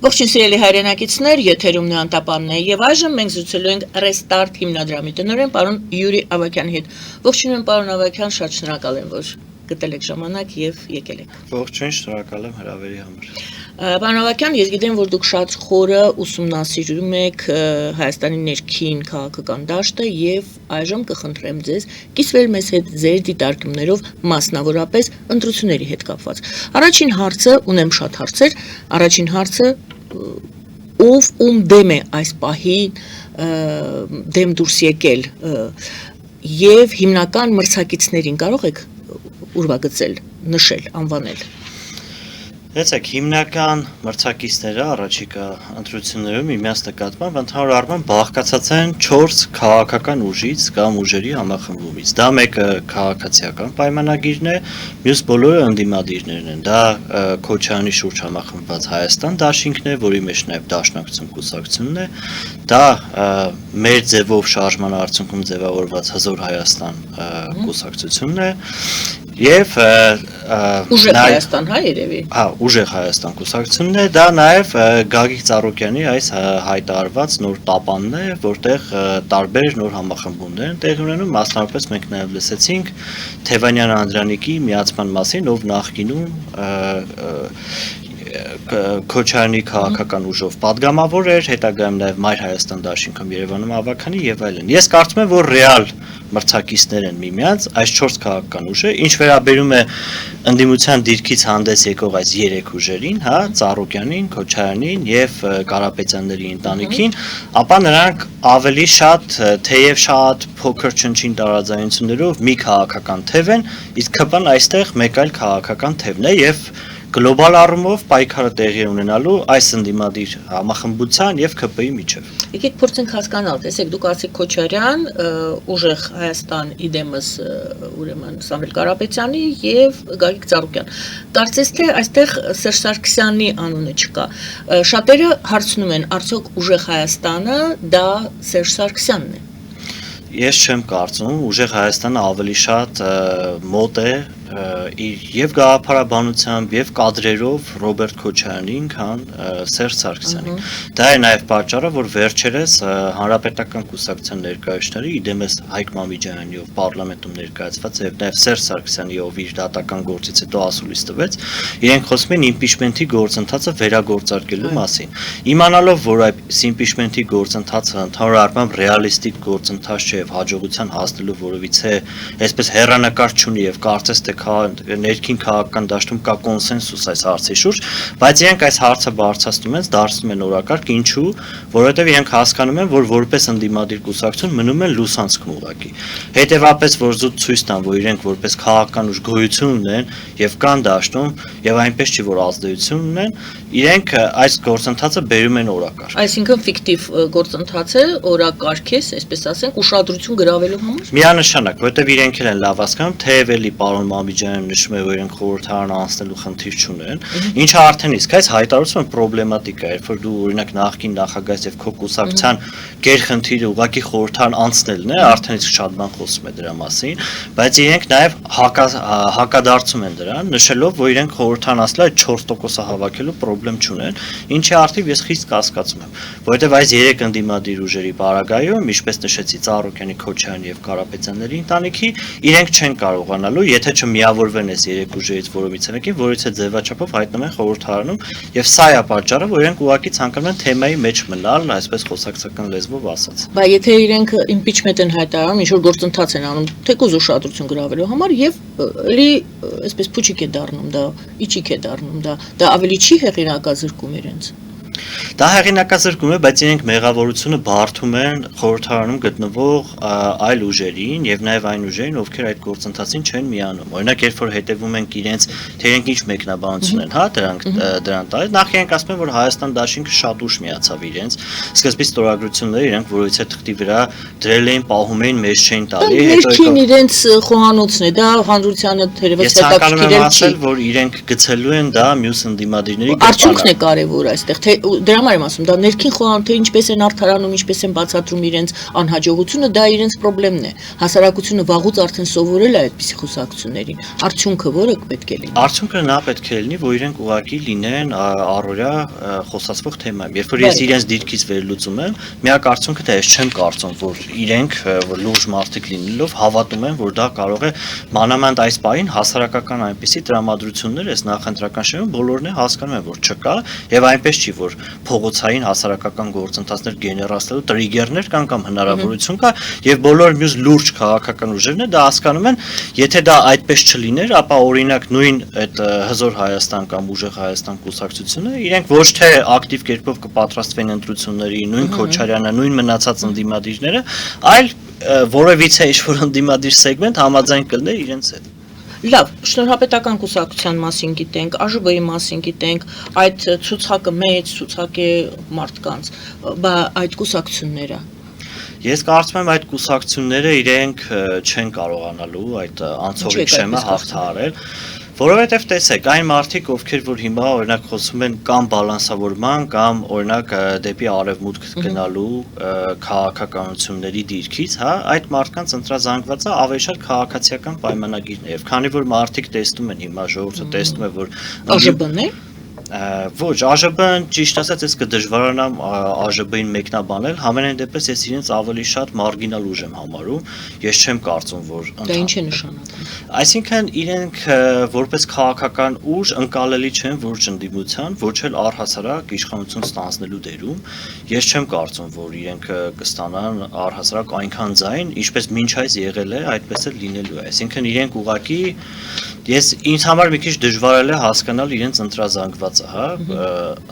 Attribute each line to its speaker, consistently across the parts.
Speaker 1: Ողջույն սիրելի հայրենակիցներ, եթերում Նոյանտապանն է եւ այժմ մենք զրուցելու ենք Restart հիմնադրամի տնօրեն պարոն Յուրի Ավագյանի հետ։ Ողջույն եմ պարոն Ավագյան, շատ շնորհակալ եմ, որ գտել եք ժամանակ եւ եկել եք։
Speaker 2: Ողջույն, շնորհակալ եմ հրավերի համար։
Speaker 1: Պարոն Ավագյան, ես գիտեմ, որ դուք շատ խորը ուսումնասիրում եք Հայաստանի ներքին քաղաքական դաշտը եւ այժմ կխնդրեմ ձեզ կիսվել մեզ հետ ձեր դիտարկումներով մասնավորապես ընտրությունների հետ կապված։ Առաջին հարցը, ունեմ շատ հարցեր, առաջին հարցը ով ում դեմ է այս պահին դեմ դուրս եկել եւ հիմնական մրցակիցներին կարող եք ուրվագծել, նշել, անվանել։
Speaker 2: Եցեք, հիմնական մրցակիցները առաջիկա ընտրություններում միմյանց նկատմամբ ընդհանուր առմամբ բաղկացած են 4 քաղաքական ուժից կամ ուժերի համախմբումից։ Դա մեկը քաղաքացիական պայմանագիրն է, մյուս բոլորը ընդդիմադիրներն են։ Դա Քոչարյանի շուրջ համախմբված Հայաստան դաշինքն է, որի մեջ նաև Դաշնակցություն կուսակցությունն է։ Դա մեր ձևով շարժման արդյունքում ձևավորված Հզոր Հայաստան կուսակցությունն է։ Եվ
Speaker 1: Ուժեղ Հայաստան, հա երևի։
Speaker 2: Հա, Ուժեղ Հայաստան կուսակցությունն է, դա նաև Գագիկ Ծառուկյանի այս հայտարարված նոր տապանն է, որտեղ տարբեր նոր համախմբումներ են տեղի ունենում, մասնավորապես մենք նաև լսեցինք Թևանյան Անդրանիկի միացման մասին, ով նախկինում Քոչարյանի քաղաքական ուժով падգամավոր էր, հետագայում նաև Մայր Հայաստան դաշինքում Երևանում Ավագյանի եւ այլն։ Ես կարծում եմ, որ ռեալ մրցակիցներ են միմյանց այս 4 քաղաքական ուժը, ինչ վերաբերում է ընդդիմության դիրքից հանդես եկող այս 3 ուժերին, հա, Ծառուկյանին, Քոչարյանին եւ Կարապետյանների ընտանիքին, ապա նրանք ավելի շատ, թեև շատ փոքր չնչին տարաձայնություններով մի քաղաքական թև են, իսկ ԿՊ-ն այստեղ մեկ այլ քաղաքական թևն է եւ գլոբալ առումով պայքարը տեղի ունենալու այս ընդդիմադիր համախմբության եւ ԿՊ-ի միջեւ։
Speaker 1: Եկեք փորձենք հասկանալ, տեսեք, դուք ասեք Քոչարյան, Ուժեղ Հայաստան իդեմս ուրեմն Սամվել Կարապետյանի եւ Գագիկ Ծառուկյան։ Կարծես թե այստեղ Սերժ Սարգսյանի անունը չկա։ Շատերը հարցնում են, արդյոք Ուժեղ Հայաստանը դա Սերժ Սարգսյանն է։
Speaker 2: Ես չեմ կարծում, Ուժեղ Հայաստանը ավելի շատ մոտ է եւ գաղափարաբանությամբ եւ կադրերով Ռոբերտ Քոչարյանին, քան Սերժ Սարգսյանին։ Դա է նաեւ պատճառը, որ վերջերս հանրապետական կուսակցության ներկայացուցիչները իդեմս Հայկ Մամիջյանի ով պարլամենտում ներկայացված եւ նաեւ Սերժ Սարգսյանի ով իր դատական գործից հետո ասուլիս տվեց, իրենք խոսում են իմպիչմենթի գործընթացը վերագործարկելու մասին։ Իմանալով, որ այս իմպիչմենթի գործընթացը ընդհանուր առմամբ ռեալիստիկ գործընթաց չէ եւ հաջողության հասնելու որևիցե այսպես հեռանկար չունի եւ կարծես թե ներքին քաղաքական դաշտում կա կոնսենսուս այս հարցի շուրջ, բայց իրենք այս հարցը բարձրացնում են, դարձնում են օրակարգ, ինչու, որովհետև իրենք հասկանում են, որ որպես ընդդիմադիր կուսակցություն մնում են լուսանցքում ուղղակի։ Հետևաբար, որ զուտ ցույց տան, որ իրենք որպես քաղաքական ուժ գոյություն ունեն եւ կան դաշտում եւ այնպես չի, որ ազդեցություն ունեն, իրենք այս գործընթացը բերում են օրակարգ։
Speaker 1: Այսինքն ֆիկտիվ գործընթաց է, օրակարգ է, այսպես ասենք, ուշադրություն գրավելու համար։
Speaker 2: Միանշանակ, որովհետև իրենք են լավ հասկանում, թեև էլի պարոն Մամիջյանը նշում է, որ իրենք խորհրդարան անցնելու խնդիր չունեն, ինչը արդեն իսկ այս հայտարարությունը պրոբլեմատիկ է, երբ որ դու օրինակ նախկին նախագահ եւ քո կուսակցության գերխնդիրը ուղղակի խորհրդարան անցնելն է, արդեն իսկ շատ բան խոսում է դրա մասին, բայց իրենք նաեւ հակադարձում են դրան, նշելով, որ իրենք խորհրդարան անցնել այդ 4%-ը հավաքելու պրոբլեմ չունեն, ինչի արդիվ ես խիստ կասկածում եմ, որովհետեւ այս 3 ընդդիմադիր ուժերի պարագայում, ինչպես նշեցի Ծառուկյանի, Քոչարյանի եւ Կարապետյանների ընտանիքի, իրենք չեն կարողանալու, եթե չմիավորվեն այս 3 ուժերից որևիցե մեկին, որից է ձևաչափով հայտնում են խորհրդարանում, եւ սա է պատճառը, որ իրենք ուղղակի ցանկանում են թեմայի մեջ մնալ, այսպես խոսակցական լեզվով ասած։
Speaker 1: Բայց եթե իրենք իմպիչմենտ են հայտարարում, ինչ որ գործընթաց են անում, թեկուզ ուշադրություն գրավելու համար եւ լի այսպես փուչիկ է դառնում դա, իջիկ է դառնում դա ավելի չի հեղինակազրկում իրենց։
Speaker 2: Դա հեղինակազրկում է, բայց իրենք մեղավորությունը բարդում են խորհրդարանում գտնվող այլ ուժերին եւ նաեւ այն ուժերին, ովքեր այդ գործընթացին չեն միանում։ Օրինակ, երբ որ հետևում ենք իրենց, թե իրենք ինչ մեկնաբանություն են, հա, դրան տալիս, նախ իրենք ասում են, որ Հայաստան դաշինքը շատ ուշ միացավ իրենց, սկզբից ստորագրությունները իրենք որովհետեւ թղթի վրա դրել էին, պահում էին, մեզ չէին տալի,
Speaker 1: հետո իրենց խոհանոցն է, դա հանրությանը թերևս հետաքրքիր չի,
Speaker 2: որ իրենք գցելու են դա մյուս ընդդիմադիրների
Speaker 1: արդյունքն է կարևոր այստեղ, թե դրա համար եմ ասում, դա ներքին խոհանոցը ինչպես են արդարանում, ինչպես են բացատրում իրենց անհաջողությունը, դա իրենց խնդիրն է։ Հասարակությունը վաղուց արդեն սովորել է այդպիսի խոսակցություններին։ Արդյունքը որը պետք է լինի։
Speaker 2: Արդյունքը նա պետք է լինի, որ իրենք ուղղակի լինեն առօրյա խոսացվող թեմայում։ Երբ որ ես իրենց դիրքից վերլուծում եմ, միակ արդյունքը դա ես չեմ կարծում, որ իրենք որ լուրջ մարդիկ լինելով հավատում են, որ դա կարող է մանավանդ այս պահին հասարակական այնպիսի տրամադրություններ այս նախընտրական շրջանում բոլորն է հասկանում են, որ չկա, եւ այնպես չի, որ փողոցային հասարակական գործընթացներ գեներացնելու տրիգերներ կան կամ հնարավորություն կա, եւ բոլոր մյուս լուրջ քաղաքական ուժերն դա հասկանում են, եթե դա այդպես չլիներ, ապա օրինակ նույն այդ հզոր Հայաստան կամ ուժեղ Հայաստան կուսակցությունը իրենք ոչ թե ակտիվ կերպով կպատրաստվեն ընտրությունների, նույն Քոչարյանը, նույն մնացած ընդդիմադիրները, այլ որևիցե ինչ-որ ընդդիմադիր սեգմենտ համաձայն կլներ իրենց հետ։
Speaker 1: Լավ, շնորհապետական կուսակցության մասին գիտենք, ԱԺԲ-ի մասին գիտենք, այդ ցուցակը մեծ ցուցակ է մարդկանց, բայց այդ կուսակցությունները
Speaker 2: Ես կարծում եմ այդ կուսակցությունները իրենք չեն կարողանալու այդ անցողիկ շեմը հաղթահարել, որովհետև տեսեք, այն մարդիկ, ովքեր որ հիմա օրինակ խոսում են կամ բալանսավորման, կամ օրինակ դեպի արևմուտք գնալու քաղաքականությունների դիրքից, հա, այդ մարդկանց ընտրազանգվածը ավելի շատ քաղաքացիական պայմանագիրն է, եւ քանի որ մարդիկ տեսնում են հիմա ժողովուրդը տեսնում է, որ
Speaker 1: ԱԺԲ-ն է
Speaker 2: Ոչ, ԱԺԲ-ն ճիշտ ասած ես կդժվարանամ ԱԺԲ-ին մեկնաբանել, համենայն դեպս ես իրենց ավելի շատ մարգինալ ուժ եմ համարում, ես չեմ կարծում, որ
Speaker 1: դա ինչ է նշանակում։
Speaker 2: Այսինքն իրենք որպես քաղաքական ուժ ընկալելի չեն ոչ ընդդիմության, ոչ էլ առհասարակ իշխանություն ստանձնելու դերում, ես չեմ կարծում, որ իրենք կստանան առհասարակ այնքան ձայն, ինչպես մինչ այս եղել է, այդպես էլ լինելու է, այսինքն իրենք ուղղակի ինձ համար մի քիչ դժվար է հասկանալ իրենց ընտրազանգվածը, հա,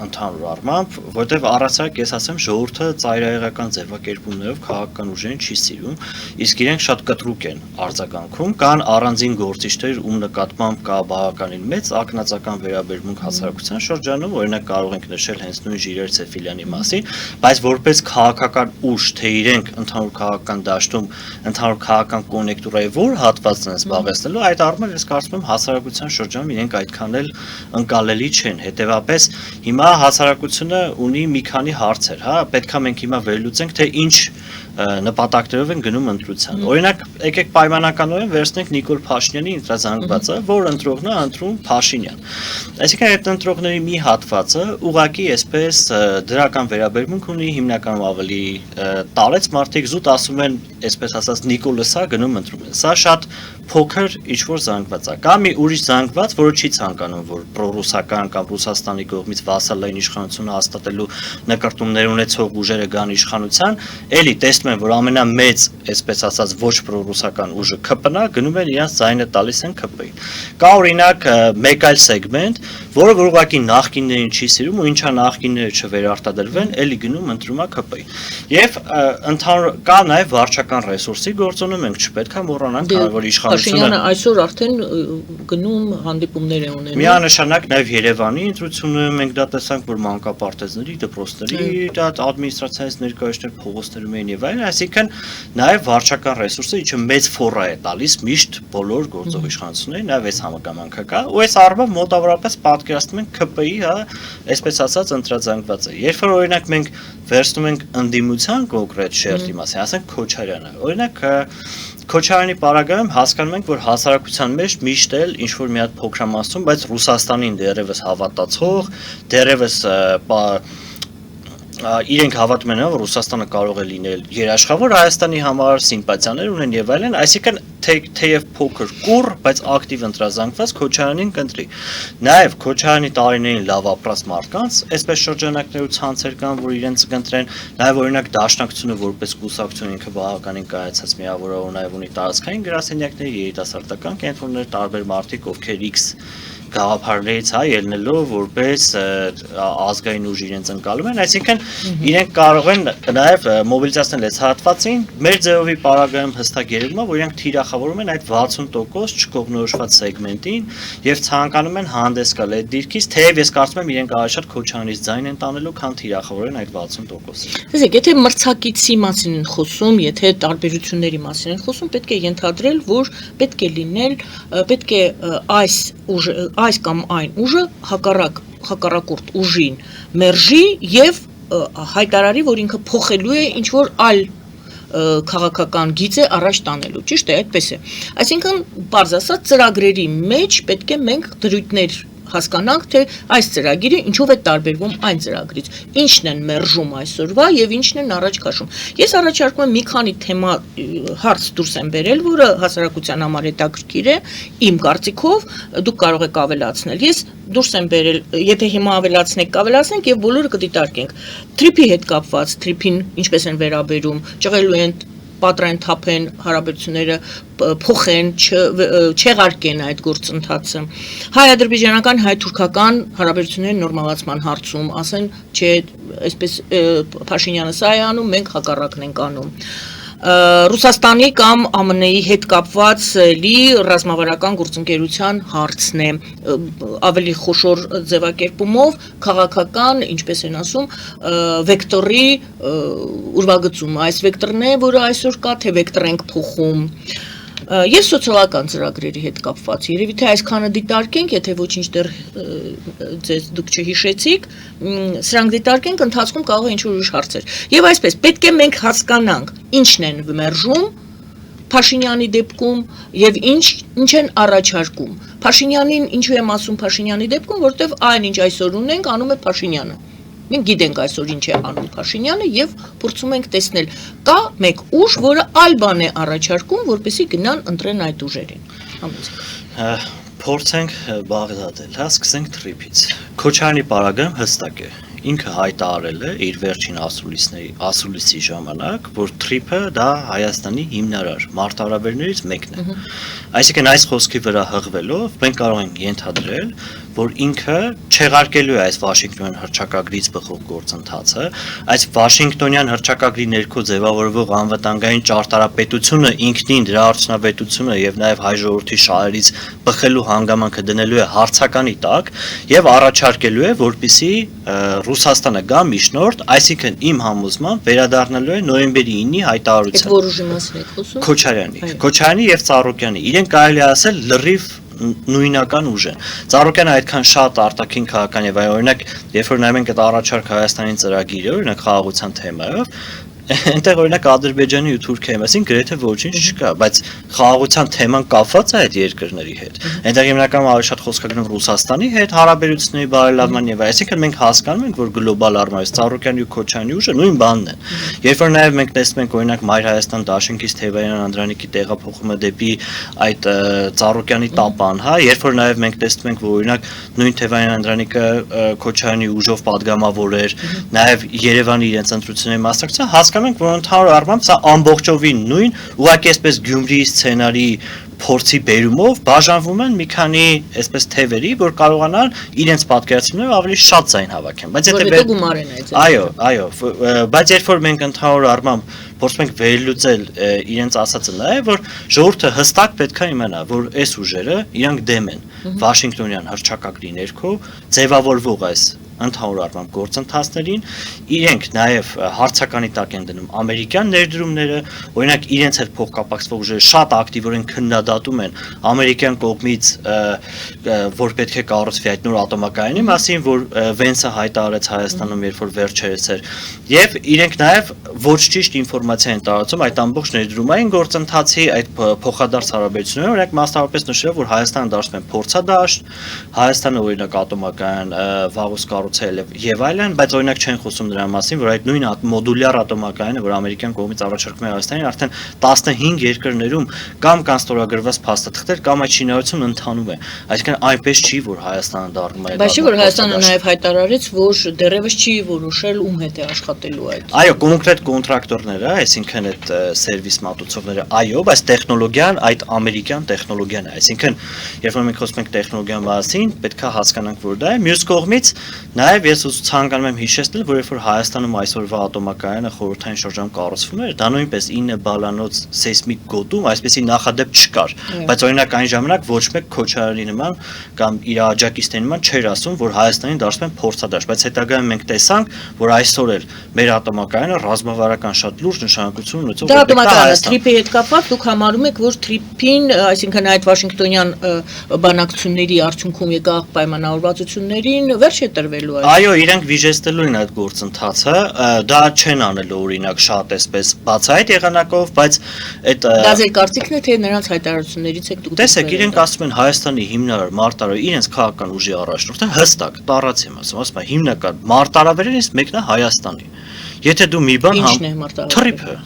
Speaker 2: ընդհանուր առմամբ, որտեվ առասարակ ես ասեմ ժողովուրդը ծայրահեղական ձևակերպումներով քաղաքական ուժերին չի սիրում, իսկ իրենք շատ կտրուկ են արձագանքում, կան առանձին գործիչներ, ում նկատմամբ կա բավականին մեծ ակնածական վերաբերմունք հասարակության շրջանում, օրինակ կարող ենք նշել հենց նույն Ժիրայր Սեֆիլյանի մասին, բայց որպես քաղաքական ուժ, թե իրենք ընդհանուր քաղաքական դաշտում, ընդհանուր քաղաքական կոնյունկտուրայի որ հատվածն են զբաղեցնելու, այդ առումով ես կարծում եմ հասարակության շրջանում իրենք այդքան էլ ընկալելի չեն, հետևապես հիմա հասարակությունը ունի մի քանի հարցեր, հա, պետքա մենք հիմա վերլուծենք, թե ինչ նպատակներով են գնում ընտրության։ Օրինակ, եկեք պայմանականորեն վերցնենք Նիկոլ Փաշինյանի ընտրազանգվածը, որ ընտրողն է ընտրում Փաշինյան։ Այսինքն այդ ընտրողների մի հատվածը ուղղակի այսպես դրական վերաբերմունք ունի, հիմնականում ավելի տարեց մարդիկ զուտ ասում են, այսպես ասած Նիկոլը սա գնում ընտրում են։ Սա շատ փոքր ինչ-որ զանգված է։ Կամ մի ուրիշ զանգված, որը չի ցանկանում, որ պրոռուսական կամ Ռուսաստանի կողմից վասալային իշխանությունը հաստատելու նկարտումներ ունեցող ուժերը գան իշխանության, էլի տեսնում են, որ ամենամեծ, այսպես ասած, ոչ պրոռուսական ուժը ԿՊ-ն է, գնում են իրենց ձայնը տալիս են ԿՊ-ին։ Կա օրինակ մեկ այլ սեգմենտ, որը ուղղակի նախկիններին չի սիրում ու ինչա նախկինները չվերարտադրվեն, էլի գնում ընտրում է ԿՊ-ին։ Եվ ընդհանուր կա նաև վարչական ռեսուրսի գործոնում, մենք չպետք է մոռանանք, քանի որ
Speaker 1: Փաշինյանը այսօր արդեն գնում հանդիպումներ է ունենում։
Speaker 2: Միանշանակ նաև Երևանի ընտրությունը մենք դա տեսանք, որ մանկապարտեզների, դպրոցների դա ադմինիստրացիայից ներկայացներ փողոցներում էին եւ այլն, այսինքն նաև վարչական ռեսուրսը, ինչը մեծ ֆորա է տալիս միշտ բոլոր գործող իշխանություններին, նաև այս համակամանքը կա, ու այս առումով մոտավորապես պատկերացնում ենք ԿՊ-ի, հա, այսպես ասած ընտրազանգվածը։ Երբ որ օրինակ մենք վերցնում ենք ընդդիմության կոնկրետ շերտի մասին, ասենք Քոչարյանը, օրինակ Քոչարյանի պարագայում հասկանում ենք, որ հասարակության մեջ միշտ էլ ինչ-որ մի հատ փոքրամասնում, բայց Ռուսաստանին դեռևս հավատացող, դեռևս իրենք հավատում են, որ Ռուսաստանը կարող է լինել երաշխավոր Հայաստանի համար, սիմպաթիաներ ունեն եւ այլն, այսինքն թեև փոքր կուռ, բայց ակտիվ ընտրազանգված Քոչարյանին կընտրի։ Նաեւ Քոչարյանի տարիներին լավ ապրած մարդկանց, այսպես շրջանակներու ցանցեր կան, որ իրենց կընտրեն, նաեւ օրինակ Դաշնակցությունը որպես կուսակցություն ինքը բավականին կայացած միավորով նաեւ ունի տարածքային գրասենյակներ, երիտասարդական կենտրոններ, տարբեր մարդիկ, ովքեր X գաղափարներից հա ելնելով որպես ազգային ուժ իրենց ընկալում են, այսինքն իրենք կարող են նաև մոբիլիզացնել այս հատվածին, մեր ձևովի պարագայում հստակ երևում է, որ իրենք թիրախավորում են այդ 60% չկողմնորոշված սեգմենտին եւ ցանկանում են հանդես գալ այդ դիրքից, թեև ես կարծում եմ իրենք ավելի շատ Քոչարյանից ձայն են տանելու, քան թիրախավորեն այդ 60%-ը։
Speaker 1: Տեսեք, եթե մրցակիցի մասին են խոսում, եթե տարբերությունների մասին են խոսում, պետք է ենթադրել, որ պետք է լինել, պետք է այս կամ այն ուժը հակառակ հակառակորդ ուժին մերժի եւ հայտարարի, որ ինքը փոխելու է ինչ որ այլ քաղաքական գիծ է առաջ տանելու, ճիշտ է, այդպես է։ Այսինքն, բարձ ասած, ծրագրերի մեջ պետք է մենք դրույթներ հասկանանք, թե այս ծրագիրը ինչով է տարբերվում այն ծրագրից, ինչն են մերժում այսօրվա եւ ինչն են առաջ քաշում։ Ես առաջարկում եմ մի քանի թեմա հարց դուրս եմ բերել, որը հասարակության համար հետաքրքիր է, իմ կարծիքով դուք կարող եք ավելացնել։ Ես դուրս եմ բերել, եթե հիմա ավելացնենք եւ բոլորը կդիտարկենք։ Թրիփի հետ կապված, թրիփին ինչպես են վերաբերում, ճղելու են պատրեն թափեն հարաբերությունները փոխեն, չեղարկեն այդ գործընթացը։ Հայ-ադրբեջանական, հայ-թուրքական հարաբերությունների նորմալացման հարցում, ասեն, չէ, այսպես Փաշինյանը սա է անում, մենք հակառակն ենք անում։ Ռուսաստանի կամ ԱՄՆ-ի հետ կապված լի ռազմավարական գործընկերության հարցն է, ավելի խոշոր ձևակերպումով քաղաքական, ինչպես են ասում, վեկտորի ուրվագծումը, այս վեկտորն է, որը այսօր կա, թե վեկտոր ենք փոխում։ Ես սոցիալական ծրագրերի հետ կապված, երևի թե այսքանը դիտարկենք, եթե ոչինչ դեռ դուք չհիշեցիք, սրանք դիտարկենք, ընթացքում կարող է ինչ-որ ուրիշ հարցեր։ Եվ այսպես, պետք է մենք հասկանանք, ինչն են մերժում Փաշինյանի դեպքում եւ ինչ են առաջարկում։ Փաշինյանին ինչու եմ ասում Փաշինյանի դեպքում, որտեվ այն ինչ այսօր ունենք, անում է Փաշինյանը։ Մենք գիտենք այսօր ինչ է անում Փաշինյանը եւ փորձում ենք տեսնել, կա մեկ ուժ, որը այլ բան է առաջարկում, որպեսզի գնան ընտրեն այդ ուժերին։
Speaker 2: Փորձենք Բաղդադել, սկսենք Թրիփից։ Քոչարյանի պարագայում հստակ է։ Ինքը հայտարարել է իր վերջին ասուլիսի ժամանակ, որ Թրիփը դա Հայաստանի հիմնարար մարտահրավերներից մեկն է։ Այսինքն այս խոսքի վրա հղվելով մենք կարող ենք ենթադրել, որ ինքը չեղարկելու է այս Վաշինգտոնյան հռչակագրից բխող գործընթացը, այս Վաշինգտոնյան հռչակագրի ներքո ձևավորվող անվտանգային ճարտարապետությունը ինքնին դրա արդյունավետությունը եւ նաեւ հայ ժողովրդի շահերից բխելու հանգամանքը դնելու է հարցականի տակ եւ առաջարկելու է, որպիսի Ռուսաստանը գա միջնորդ, այսինքն իմ համոզմամբ վերադառնալու է նոյեմբերի 9-ի հայտարարության։
Speaker 1: Այդ որ ուժի մասին եք խոսում։
Speaker 2: Քոչարյանի եւ Ծառուկյանի։ Իրենք կարելի է ասել լրիվ նույնական ուժ են։ Ծառուկյանը այդքան շատ արտաքին քաղաքական եւ այ օրինակ, երբ որ նայում ենք այդ առաջարկ Հայաստանի ծրագիրը, օրինակ խաղաղության թեմայով, այնտեղ օրինակ Ադրբեջանի ու Թուրքիայի մասին գրեթե ոչինչ չկա, բայց խաղաղության թեման կապված է այդ երկրների հետ։ Այնտեղ հիմնականում ավելի շատ խոսք է գնում Ռուսաստանի հետ հարաբերությունների բարելավման եւ այսինքն մենք հասկանում ենք, որ գլոբալ առումով Ծառուկյանի ու Քոչարյանի ուժը նույն բանն են։ Երբ որ նաեւ մենք տեսնում ենք օրինակ Մայր Հայաստան Դաշնքից Թևայրան Անդրանիկի տեղափոխումը դեպի այդ Ծառուկյանի տապան, հա, երբ որ նաեւ մենք տեսնում ենք, որ օրինակ նույն Թևայրան Անդրանիկը Քոչարյանի ուժով падգամավոր էր, նաեւ Երևանի իրենց ընտրությունների մասնակցության հասկանում ենք, որ ընդհանուր առմամբ սա ամբողջովին նույն, ուղղակի այսպես Գյումրիի սցենարի փորձի բերումով բաժանվում են մի քանի այսպես թևերի, որ կարողանան իրենց պատկերացումներով ավելի շատ ձայն հավաքեն։ Բայց եթե
Speaker 1: գումար են այդ։
Speaker 2: Այո, բայց երբ որ մենք ընդհանուր առմամբ փորձում ենք վերլուծել իրենց ասածը նաև, որ ժողովուրդը հստակ պետք է իմանա, որ այս ուժերը իրանք դեմ են Վաշինգտոնյան հռչակագրի ներքո ձևավորվող այս ընդհանուր առմամբ գործընթացներին, իրենք նաև հարցականի տակ են դնում ամերիկյան ներդրումները, օրինակ իրենց հետ փոխկապակցվող ուժերը շատ ակտիվորեն քննադատում են ամերիկյան կողմից, որ պետք է կառուցվի այդ նոր ատոմակայանի մասին, որ Վենսը հայտարարեց Հայաստանում, երբ որ վերջերս էր, եւ իրենք նաև ոչ ճիշտ ինֆորմացիա են տարածում այդ ամբողջ ներդրումային գործընթացի այդ փոխադարձ հարաբերությունները, օրինակ մասնավորապես նշելով, որ Հայաստանը դարձել է փորձադաշտ, Հայաստանը օրինակ ատոմակայան վաղուց եւ այլն, բայց օրինակ չեն խոսում դրա մասին, որ այդ նույն մոդուլյար ատոմակայանը, որ ամերիկյան կողմից առաջարկվում է Հայաստանին, արդեն 15 երկրներում կամ կան ստորագրված փաստաթղթեր, կամ այդ շինարարությունն ընթանում է։ Այսինքն այնպես չի, որ Հայաստանը դառնում է։
Speaker 1: Բայց չի, որ Հայաստանը նաեւ հայտարարեց, որ դեռևս չի որոշել ում հետ է աշխատելու այդ։
Speaker 2: Այո, կոնկրետ կոնտրակտորները, այսինքն այդ սերվիս մատուցողները, այո, բայց տեխնոլոգիան այդ ամերիկյան տեխնոլոգիան է։ Այսինքն, երբ որ մենք խոսում ենք տեխնոլոգիայի մասին, պետք է հասկանանք, որ դա է։ Մյուս կողմից Նաև ես ցանկանում եմ հիշեցնել, որ երբ որ Հայաստանում այսօրվա ատոմակայանը խորհրդային շրջանում կառուցվում էր, դա նույնպես 9 բալանոց սեյսմիկ գոտում այսպեսի նախադեպ չկար, բայց օրինակ այն ժամանակ ոչ մեկ Քոչարյանի նման կամ իր աջակիցների նման չէր ասում, որ Հայաստանին դարձնում են փորձադաշտ, բայց հետագայում մենք տեսանք, որ այսօր էլ մեր ատոմակայանը ռազմավարական շատ լուրջ նշանակություն ունեցող
Speaker 1: Դա պատմական է, Թրիփի հետ կապված դուք համարում եք, որ Թրիփին, այսինքն այդ Վաշինգտոնյան բանակցությունների արդյունքում եկող պայմանավորվածություններին վերջ է տրվելու այդ։
Speaker 2: Այո, իրենք վիժեցնելու են այդ գործընթացը, դա չեն անելու օրինակ շատ էսպես բացահայտ եղանակով, բայց այդ
Speaker 1: Դա ձեր կարծիքն է, թե նրանց հայտարարություններից եք դուք։
Speaker 2: Տեսեք, իրենք ասում են Հայաստանի հիմնարար մարտարավեր իրենց քաղաքական ուժի առաջնորդը հստակ տարած եմ ասում են հիմնական մարտարավերից մեկն է Հայաստանի։ Եթե դու մի բան
Speaker 1: Ինչն է մարտարավերը։
Speaker 2: Թրիփը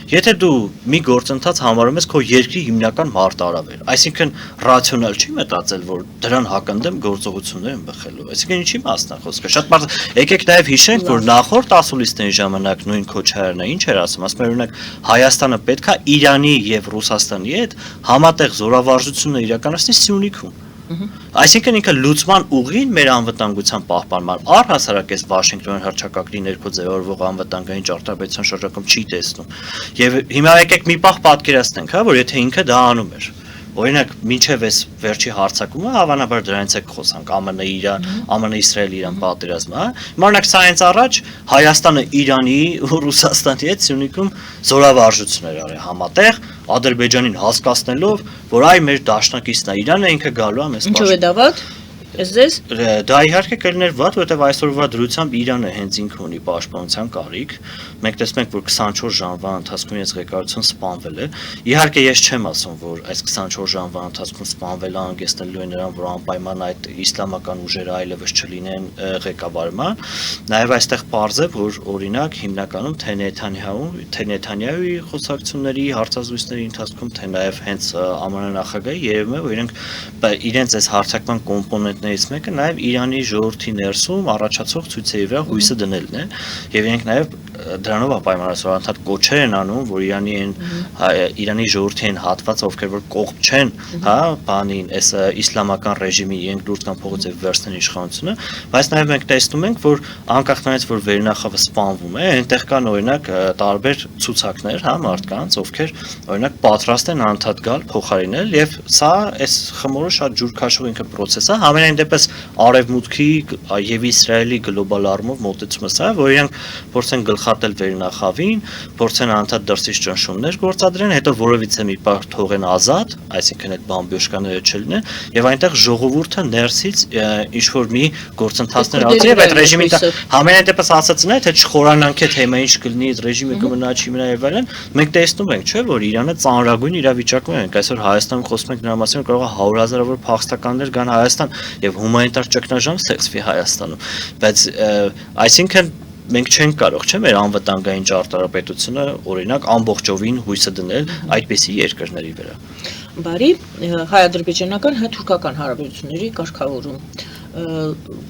Speaker 2: Եթե դու մի գործընթաց համարում ես քո երկրի հիմնական մարտարավեր, այսինքն ռացիոնալ չի մտածել, որ դրան հակընդդեմ գործողություններ են բխելու։ Այսինքն ինչի մասն է խոսքը։ Շատ բարձր։ Եկեք նաև հիշենք, որ նախորդ ասուլիսների ժամանակ նույն Քոչարյանը ինչ էր ասում, ասում էր օրինակ Հայաստանը պետքա Իրանի եւ Ռուսաստանի հետ համատեղ զորավարժություններ իրականացնի Սյունիքում։ Այսինքն ինքը լուծման ուղին մեր անվտանգության պահպանման առհասարակ այս Վաշինգտոնի հռչակագրի ներքո ձևավորվող անվտանգային ճարտարապետության շրջանում չի տեսնում։ Եվ հիմա եկեք մի պահ պատկերացնենք, հա, որ եթե ինքը դա անում էր։ Օրինակ, մինչև այս վերջի հարձակումը հավանաբար դրանից է խոսանք ԱՄՆ-Իրան, ԱՄՆ-Իսրայել-Իրան պատերազմը, հա։ Օրինակ, սա հենց առաջ Հայաստանը Իրանի ու Ռուսաստանի հետ Սյունիքում զորավարժություններ արել համատեղ, Ադրբեջանին հասկացնելով, որ այ մեր դաշնակիցն է Իրանը, ինքը գալու է մեզ
Speaker 1: Ինչով է դա վատ։ Ես
Speaker 2: Դա իհարկե կլիներ վատ, որովհետև այսօրվա դրությամբ Իրանը հենց ինքը ունի պաշտպանության կարիք։ Մենք տեսնում ենք, որ 24 ժամվա ընթացքում այս ղեկավարություն սպանվել է։ Իհարկե ես չեմ ասում, որ այս 24 ժամվա ընթացքում սպանվելը հանգեցնելու է նրան, որ անպայման այդ իսլամական ուժերը այլևս չլինեն ղեկավարման։ Նաև այստեղ պարզ է, որ օրինակ հիմնականում թե Նեթանյահուի խոսակցությունների հարցազրույցների ընթացքում, թե նաև հենց ԱՄՆ նախագահի երևում է, որ իրենց այս հարցակման կոմպոնենտներից մեկը նաև Իրանի ժողովրդի ներսում առաջացող ցույցերի վրա հույսը դնելն է, եւ իրենք նաև դրանով պայմանավորված անդադ կոչեր են անում, որ Իրանի ժողովրդի են հատված, ովքեր որ կողմ չեն, հա, բանին, այս իսլամական ռեժիմի իրենք դուրս կամ փողոց եւ վերցնեն իշխանությունը, բայց նաև մենք տեսնում ենք, որ անկախ նրանից, որ վերնախավը սպանվում է, այնտեղ կան օրինակ տարբեր ցուցակներ, հա, մարդկանց, ովքեր օրինակ պատրաստ են անդադ գալ փոխարինել, եւ սա այս խմորը շատ ջուր քաշող ինքը process է, համենայն դեպս արևմուտքի եւ Իսրայելի գլոբալ առումով մոտեցումը սա է, որ իրենք փորձեն գլխատել վերնախավին, փորձեն անդադ դրսից ճնշումներ գործադրեն, հետո որևիցե մի պահ թողեն ազատ, այսինքն այդ բամբյոշկաները չլինեն, եւ այնտեղ ժողովուրդը ներսից ինչ որ մի գործընթացներ ածի եւ այդ ռեժիմի համենայն դեպս ասածն է, թե չխորանանք այդ թեմա ինչ կլինի, այդ ռեժիմը կմնա չի մնա եւ այլն, մենք տեսնում ենք, չէ, որ Իրանը ծանրագույն իրավիճակում է, այսօր Հայաստանում խոսում ենք նրա մասին, կարող է 100,000-ավոր փախստականներ գան Հայաստան եւ հումանիտար ճգնաժամ ստեղծվի Հայաստանում, բայց այսինքն մենք չենք կարող, չէ՞, մեր անվտանգային ճարտարապետությունը օրինակ ամբողջովին հույսը դնել այդպիսի երկրների վրա։
Speaker 1: Բարի, հայ-ադրբեջանական, հայ-թուրքական հարաբերությունների կարգավորում։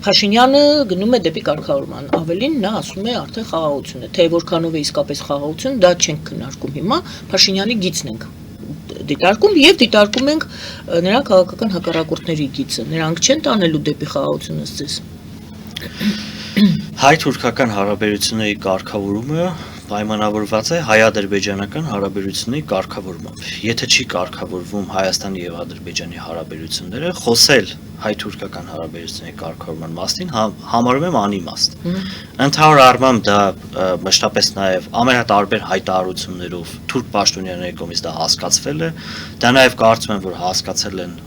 Speaker 1: Փաշինյանը գնում է դեպի կարգավորման, ավելին նա ասում է արդեն խաղաղություն է, թե որքանով է իսկապես խաղաղություն, դա չենք քննարկում հիմա, Փաշինյանի գիծն ենք դիտարկում եւ դիտարկում ենք նրա քաղաքական հակառակորդների գիծը, նրանք չեն տանելու դեպի խաղաղություն ըստ
Speaker 2: Հայ-թուրքական հարաբերությունների կարգավորումը պայմանավորված է հայ-ադրբեջանական հարաբերությունների կարգավորմամբ։ Եթե չի կարգավորվում Հայաստանի եւ Ադրբեջանի հարաբերությունները, խոսել հայ-թուրքական հարաբերությունների կարգավորման մասին համարում եմ անիմաստ։ Ընդհանուր առմամբ դա մշտապես նաև ամենատարբեր հայտարարություններով թուրք պաշտոնյաների կողմից դա հասկացվել է, դա նաև կարծում եմ, որ հասկացել են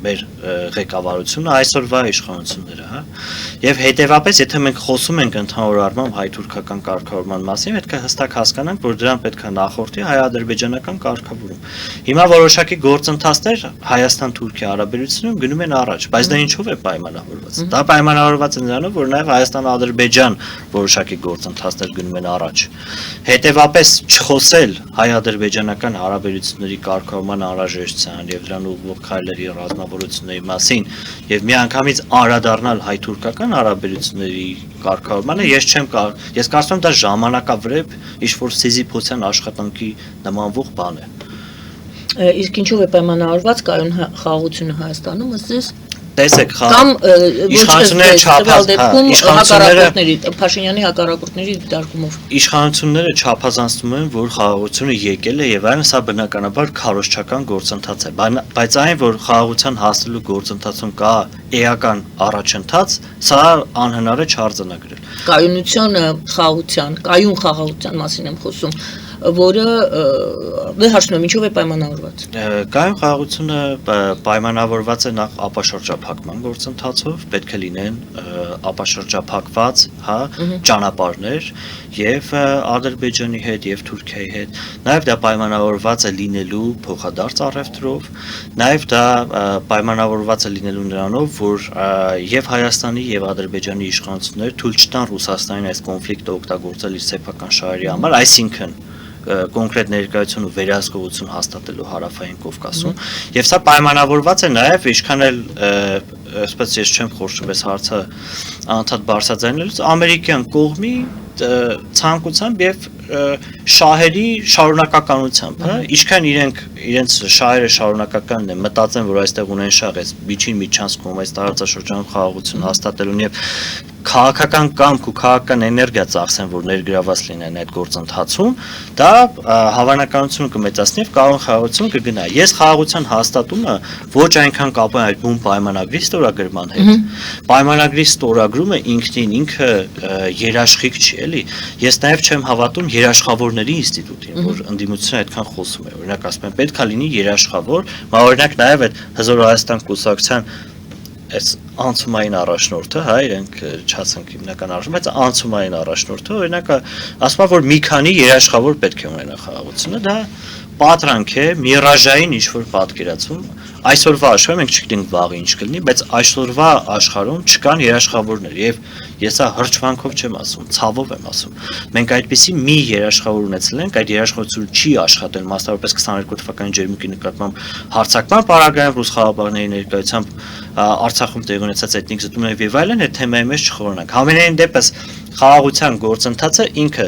Speaker 2: մեր ղեկավարությունը այսօրվա իշխանությունները, հա։ Եվ հետեւաբար, եթե մենք խոսում ենք ընդհանուր առմամբ հայ-թուրքական կարգավորման մասին, պետք է հստակ հասկանանք, որ դրան պետք է նախորդի հայ-ադրբեջանական կարգավորում։ Հիմա որոշակի գործընթացներ Հայաստան-Թուրքիա հարաբերությունում գնում են առաջ, բայց դա ինչով է պայմանավորված։ Դա պայմանավորված է նրանով, որ նաև Հայաստան-Ադրբեջան որոշակի գործընթացներ գնում են առաջ։ Հետևաբար չխոսել հայ-ադրբեջանական հարաբերությունների կարգավորման անհրաժեշտության եւ դրան ուղղվող քայլերի ռազմավարությունների մասին եւ միանգամից անդրադառնալ հայ-թուրքական հարաբերությունների կարգավորմանը ես կարծում եմ դա ժամանակավրեպ ինչ-որ սիզիփոսյան աշխատանքի նմանվող բան է։
Speaker 1: Իսկ ինչով է պայմանավորված կայուն խաղաղությունը Հայաստանում ըստ
Speaker 2: տեսեք,
Speaker 1: կամ
Speaker 2: իշխանությունները չափած
Speaker 1: դեպքում հակառակորդների Փաշինյանի հակառակորդների դիտարկումով
Speaker 2: իշխանությունները չափազանցնում են, որ խաղաղությունը եկել է եւ այլն, սա բնականաբար քարոզչական գործընթաց է, բայց այն, որ խաղաղության հասնելու գործընթացում կա էական առաջընթաց, սա անհնար է չարձանագրել։
Speaker 1: Կայունությունը կայուն խաղաղության մասին եմ խոսում, որը հարցնում ինչով է պայմանավորված։
Speaker 2: Կայուն խաղաղությունը պայմանավորված է նախ ապաշրջափակման գործընթացով, պետք է լինեն ապաշրջափակված, ճանապարհներ եւ Ադրբեջանի հետ եւ Թուրքիայի հետ, նաեւ դա պայմանավորված է լինելու փոխադարձ առևտրով, նաեւ դա պայմանավորված է լինելու նրանով, որ եւ Հայաստանի եւ Ադրբեջանի իշխանությունները թույլ չտան Ռուսաստանին այս կոնֆլիկտը օգտագործել իր սեփական շահերի համար, այսինքն կոնկրետ ներկայություն ու վերահսկողություն հաստատելու հարավային Կովկասում եւ սա պայմանավորված է նաեւ ինչքան էլ այսպես ես չեմ խորշում այս հարցը անդադ բարձրաձայնելուց ամերիկյան կողմի ցանկությամբ եւ շահերի շարունակականությամբ, ինչքան իրենց շահերը շարունակականն են, մտածեն, որ այստեղ ունեն շահ, այս միջին միջանցքում այս տարածաշրջանում խաղաղություն հաստատելուն եւ քաղաքական կամք ու քաղաքական էներգիա ծախսեն, որ ներգրաված լինեն այդ գործընթացում, դա հավանականությունը կմեծացնի եւ կայուն խաղաղություն կգնա։ Ես խաղաղության հաստատումը ոչ այնքան կապում եմ այդ բուն պայմանագրի ստորագրման հետ։ Պայմանագրի ստորագրումը ինքնին ինքը երաշխիք չի, էլի։ Ես նաեւ չեմ հավատում երաշխավորների ինստիտուտին, որ ընդդիմությունը այդքան խոսում է։ Օրինակ ասում են պետք է լինի երաշխավոր, օրինակ նաեւ այդ Հզոր Հայաստան կուսակցության այս անցումային առաջնորդը, իրենք չասենք հիմնական առաջնորդ, բայց անցումային առաջնորդը, օրինակ ասում է, որ մի քանի երաշխավոր պետք է ունենա խաղաղությունը, դա պատրանք է, միրաժային ինչ-որ պատկերացում, այսօրվա աշխարհում մենք չգիտենք վաղը ինչ կլինի, բայց այսօրվա աշխարհում չկան երաշխավորներ եւ ես սա հրճվանքով չեմ ասում, ցավով եմ ասում։ Մենք այդպիսի մի երաշխավոր ունեցել ենք, այդ երաշխավորությունը չի աշխատել մասնավորապես 22 թվականի ջերմուկի նկատմամբ հարձակման պարագայում ռուս խաղաղապահների ներկայությամբ Արցախում տեղի ունեցած էթնիկ զտումներ եւ այլն, այդ թեմայի մեջ չխորանանք։ Համենայն դեպս խաղաղության գործընթացը ինքը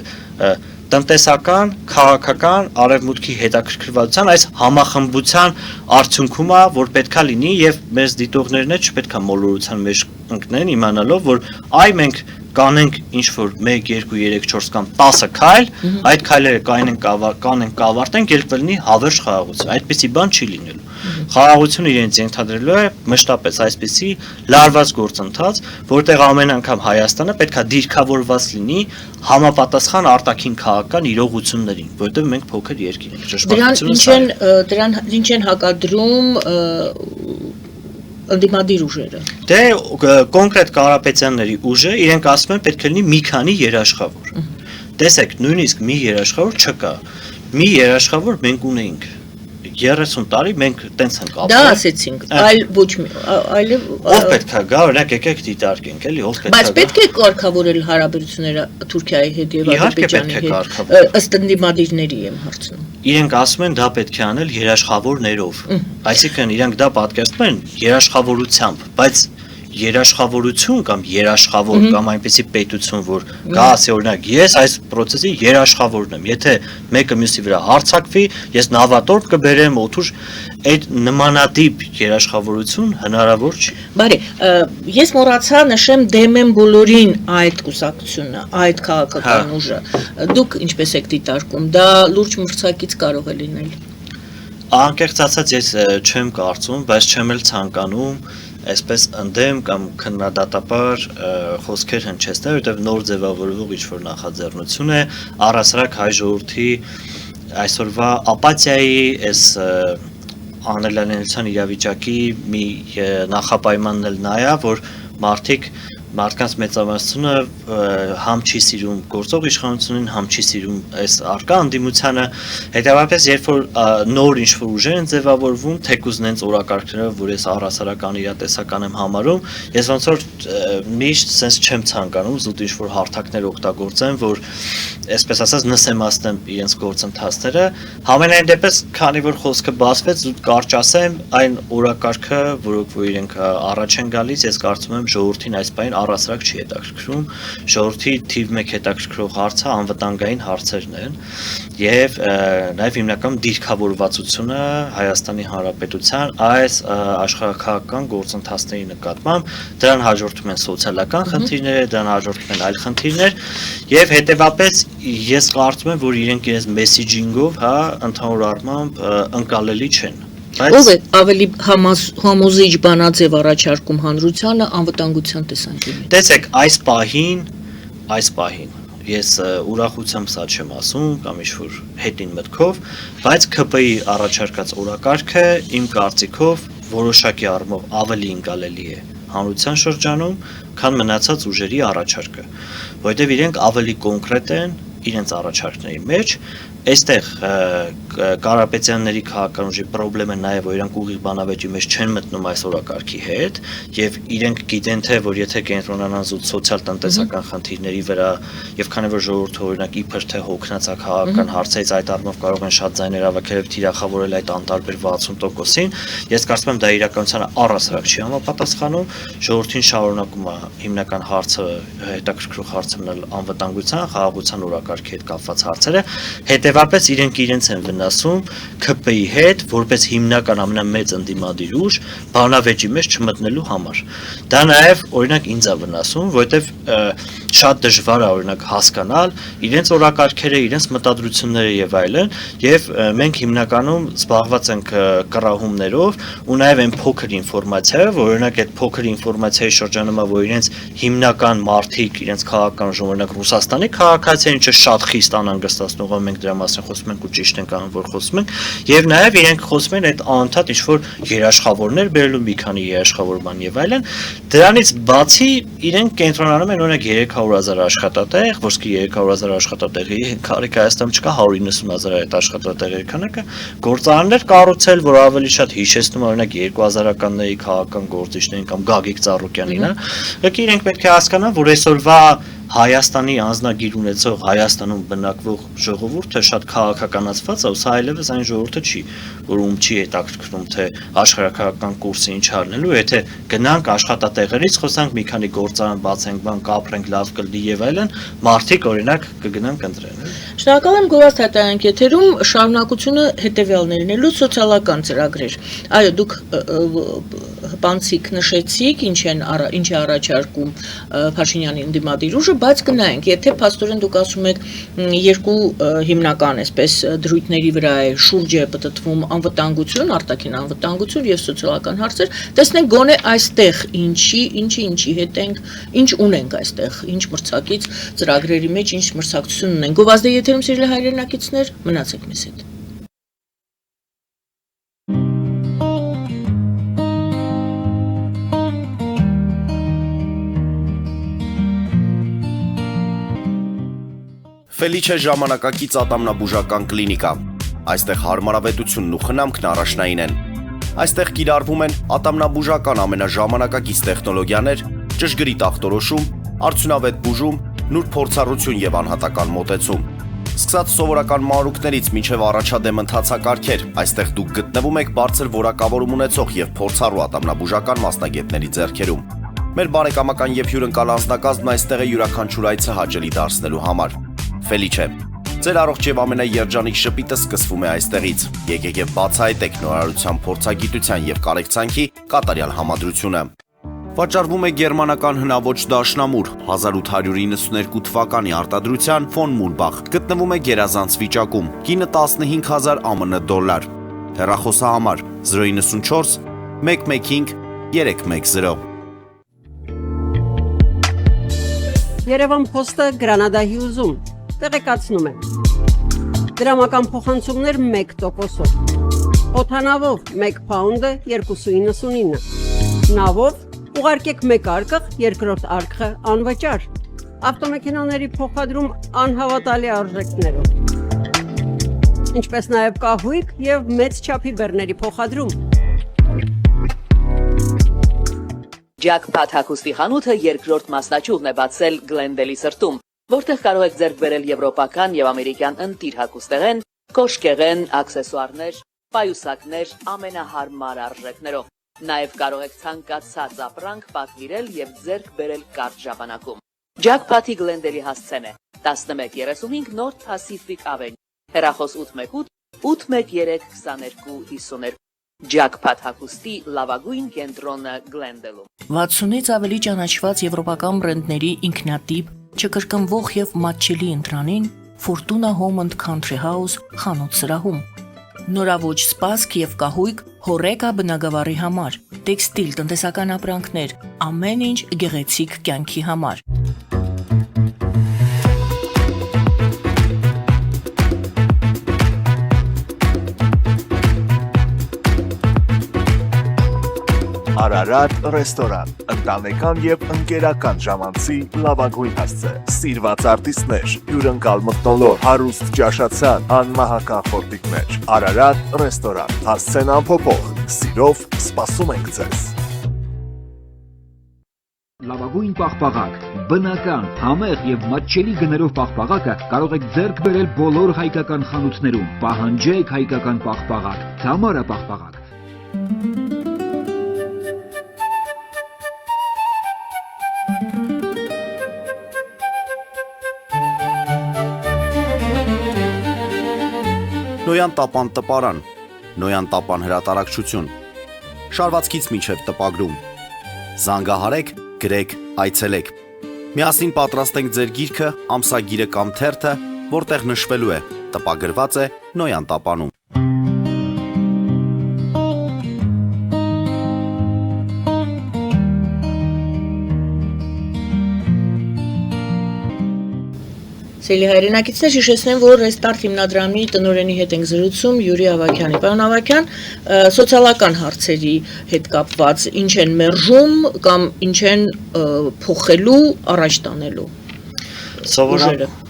Speaker 2: տնտեսական, քաղաքական, արևմուտքի հետաքրքրվածության այս համախմբության արդյունքում է, որ պետքա լինի եւ մեզ դիտողներն էլ չպետքա մոլորության մեջ ընկնեն, իմանալով, որ մենք կանենք ինչ որ 1, 2, 3, 4 կամ 10 քայլ, այդ քայլերը կանենք կավարտենք, երբ կլինի հավերժ խաղաղություն։ Այդպիսի բան չի լինելու։ Խաղաղությունը իրենց ենթադրելու է մշտապես այսպիսի լարված գործընթաց, որտեղ ամեն անգամ Հայաստանը պետքա դիրքավորված լինի համապատասխան արտաքին քաղաքական իրողություններին, որտեղ մենք փոքր երկիր ենք։
Speaker 1: Դրան ինչ են հակադրում ընդդիմադիր ուժերը։ Դե
Speaker 2: կոնկրետ Կարապետյանների ուժը իրենք ասում են պետք է լինի մի քանի երաշխավոր։ Տեսեք, նույնիսկ մի երաշխավոր չկա։ Մի երաշխավոր մենք ունեինք 30 տարի մենք տենց ենք ապրել։
Speaker 1: Դա ասեցինք, այլ ոչ մի, այլև
Speaker 2: ով պետք է գա, օրինակ եկեք դիտարկենք, էլի, ով պետք է գա։
Speaker 1: Բայց պետք է կարգավորել հարաբերությունները Թուրքիայի հետ եւ Ադրբեջանի հետ։ Ըստ ընդդիմադիրների եմ հարցնում։
Speaker 2: Իրենք ասում են դա պետք է անել երաշխավորներով։ Այսինքն իրենք դա պատկերացնում են երաշխավորությամբ, բայց երաշխավորություն կամ երաշխավոր կամ այնպեսի պետություն, որ գա ասի օրինակ ես այս process-ի երաշխավորն եմ, եթե մեկը մյուսի վրա հարձակվի, ես նավատորմ կբերեմ օդուր, այդ նմանատիպ երաշխավորություն հնարավոր չի։
Speaker 1: Բարի, ես մոռացա նշեմ դեմ եմ բոլորին այդ կուսակցությունը, այդ քաղաքական ուժը։ Դուք ինչպես եք դիտարկում, դա լուրջ մրցակից կարող է լինել։
Speaker 2: Անկեղծ ասած ես չեմ կարծում, բայց չեմ էլ ցանկանում այսպես ընդդեմ կամ քննադատաբար խոսքեր հնչեցնել, որտեղ նոր ձևավորվող ինչ-որ նախաձեռնություն է, առասարակ հայ ժողովրդի այսօրվա ապաթիայի, այս անելանելիության իրավիճակի մի նախապայմանն էլ նա է, որ մարդկանց մեծամասնությունը համ չի սիրում գործող իշխանությունին, համ չի սիրում այս արկա ընդդիմությանը, հետևաբար երբ որ նոր ինչ-որ ուժեր են ձևավորվում, թեկուզ նենց օրակարգներով, որ ես առհասարական իրատեսական եմ համարում, ես ոնց որ միշտ sense չեմ ցանկանում զուտ ինչ-որ հարթակներ օգտագործեմ, որ այսպես ասած նսեմացնեմ իրենց գործընթացները, համենայն դեպս, քանի որ խոսքը բացվեց, զուտ կարճ ասեմ, այն օրակարգը, որով որ իրենք առաջ են գալիս, ես կարծում եմ ժողովրդին այս բան առասարակ չի հետաքրքրում, ժողովրդի թիվ 1 հետաքրքրող հարցը անվտանգային հարցերն են եւ նաեւ հիմնականում դիրքավորվածությունը Հայաստանի Հանրապետության այս աշխարհաքաղաքական գործընթացների նկատմամբ դրան հաջորդում են սոցիալական խնդիրներ, դրան հաջորդում են այլ խնդիրներ եւ հետեւաբար ես կարծում եմ, որ իրենք իրենց մեսեջինգով, ընդհանուր առմամբ ընկալելի չեն։
Speaker 1: Ով է ավելի համոզիչ բանաձև առաջարկում հանրությանը անվտանգության տեսանկյունից։
Speaker 2: Տեսեք, այս պահին ես ուրախությամբ սա չեմ ասում կամ ինչ-որ հետին մտքով, բայց ՔՊ-ի առաջարկած օրակարգը իմ կարծիքով որոշակի առումով ավելի ընկալելի է հանրության շրջանում, քան մնացած ուժերի առաջարկը, որովհետև իրենք ավելի կոնկրետ են իրենց առաջարկների մեջ, այստեղ Կարապետյանների քաղաքական ուժի խնդիրը նաև որ իրանք ուղիղ բանավեճի մեջ չեն մտնում այս օրակարգի հետ եւ իրենք գիտեն թե որ եթե կենտրոնանան սոցիալ-տնտեսական խնդիրների վրա եւ քանի որ ժողովուրդը օրինակ իբր թե հոգնած է քաղաքական հարցերից այդ առումով կարող են շատ ձայներ հավաքել եւ թիրախավորել այդ անտարբեր 60%-ին, ես կարծում եմ դա իրականությանը առասարակ չի համապատասխանում, ժողովրդին շարունակում է հիմնական հարցը հետաքրքրող հարցը մնալ անվտանգության, խաղաղության օրակարգի հետ կապված հարցերը, հետեւաբար իրենք իրենց են վնասում ՔՊ-ի հետ որպես հիմնական ամենամեծ ընդդիմադիր ուժ բանավեճի մեջ չմտնելու համար։ Դա նաև օրինակ ինձ է վնասում, որովհետև շատ դժվար է օրինակ հասկանալ իրենց օրակարգերը, իրենց մտադրությունները եւ այլն, եւ մենք հիմնականում զբաղված ենք կռահումներով ու նաև այն փոքր ինֆորմացիայով, որ օրինակ այդ փոքր ինֆորմացիայի շրջանում է, որ իրենց հիմնական մարտիկ, իրենց քաղաքական ուժ, օրինակ Ռուսաստանի քաղաքացիները ինչը շատ խիստ անհանգստացնող է, մենք դրա մասին խոսում ենք ու ճիշտ ենք անում, որ խոսում ենք, եւ նաեւ իրենք խոսում են այդ անընդհատ ինչ-որ երաշխավորներ բերելու մի քանի երաշխավորման եւ այլն, դրանից բացի իրենք կենտրոնանում են օրինակ 300,000 աշխատատեղ, ոսկի 300,000 աշխատատեղի քարիք Հայաստանում չկա 190,000 այդ աշխատատեղերի քանակը, գործարաններ կառուցել, որ ավելի շատ հիշեցնում օրինակ 2000-ականների քաղաքական գործիչներին կամ Գագիկ Ծառուկյանին, եկի իրենք պետք է հասկանան, որ այսօրվա Հայաստանի անձնագիր ունեցող Հայաստանում բնակվող ժողովուրդը շատ քաղաքականացված է, ու սա այլևս այն ժողովուրդը չի, որում չի հետաքրքրում թե աշխարհաքաղաքական կուրսը ինչ առնելու, եթե գնանք աշխատատեղերից, խոսանք մի քանի գործարան բացենք, բան կապրենք, լավ կլինի եւ այլն, մարդիկ օրինակ կգնան կընտրեն։
Speaker 1: Շնորհակալ եմ Գովազդ Հատայանք եթերում շարունակությունը հետեւյալն է լինելու սոցիալական ծրագրեր։ Այո, դուք հպանցիկ նշեցիք, ինչ է առաջարկում Փաշինյանի ընդդիմադիր ուժը, բայց գնայինք, եթե փաստորեն դուք ասում եք երկու հիմնական այսպես դրույթների վրա է շուրջ է պատտվում անվտանգություն, արտաքին անվտանգություն եւ սոցիալական հարցեր, տեսնենք գոնե այստեղ ինչի հետ ենք, ինչ ունենք այստեղ, ինչ մրցակից ծրագրերի մեջ, ինչ մրցակցություն ունենք։ Գովազդի եթերում սիրելի հայրենակիցներ, մնացեք մեզ հետ։
Speaker 3: Ֆելիչե ժամանակակից ատամնաբուժական կլինիկա։ Այստեղ հարմարավետությունն ու խնամքն առաջնային են։ Այստեղ կիրառվում են ատամնաբուժական ամենաժամանակակից տեխնոլոգիաներ, ճշգրիտ ախտորոշում, արդյունավետ բուժում, նուրբ փորձառություն եւ անհատական մոտեցում։ Սկսած սովորական մանրուքներից մինչև առաջադեմ ընթացակարգեր, այստեղ դուք գտնվում եք բարձր որակավորում ունեցող եւ փորձառու ատամնաբուժական մասնագետների ձեռքերում։ Մեր բարեկամական եւ հյուրընկալ անձնակազմն այստեղ է յուրաքանչյուր այցը հաճելի դարձնելու համար։ Ֆելիչե, ձեր առողջ եւ ամենաերջանիկ շպիտը սկսվում է այստեղից։ Եկեք եւ բացահայտեք նորարարության փորձագիտության եւ կարեկցանքի կատարյալ համադրությունը։ Վաճառվում է գերմանական հնաոճ դաշնամուր 1892 թվականի արտադրության ֆոն Մուրբախ, գտնվում է գերազանց վիճակում, կինը 15,000 ԱՄՆ դոլար։ Հեռախոսահամար 094 115 310։
Speaker 4: Երևան փոստը Գրանադա Հյուզում տեղեկացնում է։ Դրամական փոխանցումներ 1%-ով։ Օդանավով 1 փաունդը 2.99։ Նավով ուղարկեք 1 արկղ, երկրորդ արկղը անվճար։ Ավտոմեքենաների փոխադրում անհավատալի արժեքներով։ Ինչպես նաև կահույք եւ մեծ չափի բեռների փոխադրում։
Speaker 5: Ջակփաթ հագուստի խանութը երկրորդ մասնաճյուղն է բացել Գլենդելի սրտում, որտեղ կարող եք ձեռք բերել եվրոպական եւ ամերիկյան ընտիր հագուստեղեն, կոշկեղեն, աքսեսուարներ, պայուսակներ ամենահարմար արժեքներով։ Նաև կարող եք ցանկացած ապրանք պատվիրել եւ ձեռք բերել կարճ ժամանակում։ Jackpot-ի Glendale-ի հասցեն է 1135 North Pacific Avenue, հեռախոս 818 813 2252 Jackpot հագուստի լավագույն կենտրոնը Glendale-ում։
Speaker 1: 60-ից ավելի ճանաչված եվրոպական բրենդների ինքնատիպ, չկրկնվող եւ մատչելի ընտրանին Fortuna Home and Country House խանութ սրահում։ Նորաոճ սպասք եւ կահույք հորեկա բնագավառի համար, տեքստիլ, տնտեսական ապրանքներ, ամեն ինչ գեղեցիկ կյանքի համար։
Speaker 6: Արարատ ռեստորան, ընտանեկան եւ ընկերական ժամանցի լավագույն հասցե, սիրված արտիստներ, հյուրընկալ մթնոլորտ, հարուստ ճաշացան, անմահական խորտիկներ, Արարատ ռեստորան, հասցեն անփոփոխ, սիրով սպասում ենք ձեզ։
Speaker 7: Լավագույն պաղպաղակ, բնական, համեղ եւ մատչելի գներով պաղպաղակը կարող եք ձեռք բերել բոլոր հայկական խանութներում։ Պահանջեք հայկական պաղպաղակ, Թամարա պաղպաղակ։
Speaker 3: Նոյան տապան տպարան, Նոյան տապան հրատարակչություն, շարվածքից մինչև տպագրում, զանգահարեք, գրեք, այցելեք, միասին պատրաստենք ձեր գիրքը, ամսագիրը կամ թերթը, որտեղ նշվելու է, տպագրված է Նոյան տապանում։
Speaker 1: Սելի հայրենակիցներ հիշեցնեմ, որ Restart հիմնադրամի տնօրենի հետ ենք զրուցում Յուրի Ավագյանի։ Պարոն Ավագյան, սոցիալական հարցերի հետ կապված ինչ են մերժում կամ ինչ են փոխելու, առաջ տանելու։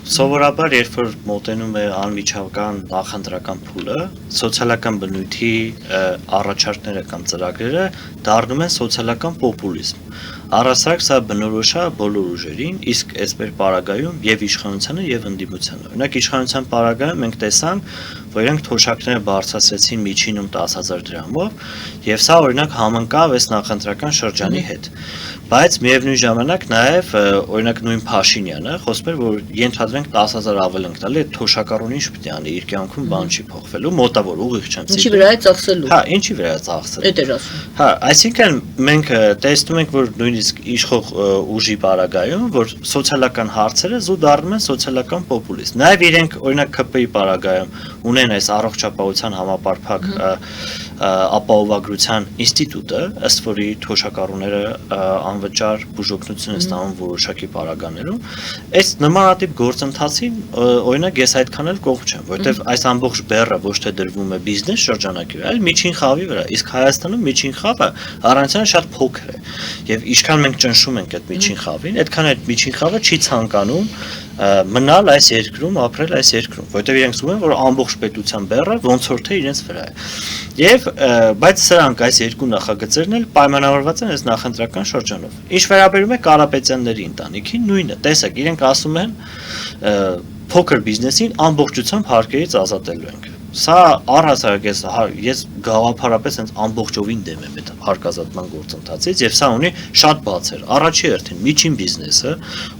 Speaker 2: Սովորաբար, երբ որ մոտենում է անմիջական նախընտրական փուլը, սոցիալական բնույթի առաջարկները կամ ծրագրերը դառնում են սոցիալական պոպուլիզմ։ Առհասարակ սա բնորոշ է բոլոր ուժերին, իսկ այսպես պարագայում եւ իշխանությանը եւ ընդդիմությանը։ Օրինակ իշխանության պարագայում մենք տեսանք, որ իրենք թոշակները բարձրացրեցին միջինում 10,000 դրամով, եւ սա օրինակ համընկավ այս նախընտրական շրջանի հետ։ Բայց միևնույն ժամանակ նաեւ օրինակ նույն Փաշինյանը խոսում էր, որ ենթադրենք 10,000 ավել ենք տալի, այդ թոշակառուն ինչ պետք է անի, իր կյանքում բան չի փոխվելու, մոտավոր ուղիղ չեմ
Speaker 1: Ինչի վրա է ծախսելու։
Speaker 2: Հա, ինչի վրա է ծախսելու։
Speaker 1: Էդ էր ասում։
Speaker 2: Հա, այսինքն մենք տեսնում ենք, որ նույնիսկ իշխող ուժի պարագայում, որ սոցիալական հարցերը զու դառնում են սոցիալական պոպուլիզմ։ Նաև իրենք օրինակ ԿՊ-ի պարագայում ունեն այս առողջապահության համապարփակ ապահովագրության ինստիտուտը, ըստ որի թոշակառուները անվճար բուժօգնություն են ստանում որոշակի պարագաներում։ Այս նմանատիպ գործընթացին օրինակ ես այդքան էլ կողմ չեմ, որովհետև այս ամբողջ բեռը ոչ թե դրվում է բիզնես շրջանակի վրա, այլ միջին խավի վրա, իսկ Հայաստանում միջին խավը առանցյալ շատ փոքր է։ Եվ ինչքան մենք ճնշում ենք այդ միջին խավին, այդքան այդ միջին խավը չի ցանկանում մնալ այս երկրում, ապրել այս երկրում, որովհետև իրենք զգում են, որ ամբողջ պետության բեռը ոնց որ թե իրենց վրա է։ Եվ բայց սրանք այս երկու նախագծերն էլ պայմանավորված են այս նախընտրական շրջանով։ Ինչ վերաբերում է Կարապետյանների ընտանիքին, նույնը, տեսեք, իրենք ասում են փոքր բիզնեսին ամբողջությամբ հարկերից ազատելու ենք։ Սա առհասարակ ես գաղափարապես հենց ամբողջովին դեմ եմ այդ հարկազատման գործընթացից եւ սա ունի շատ բացեր։ Առաջի հերթին միջին բիզնեսը,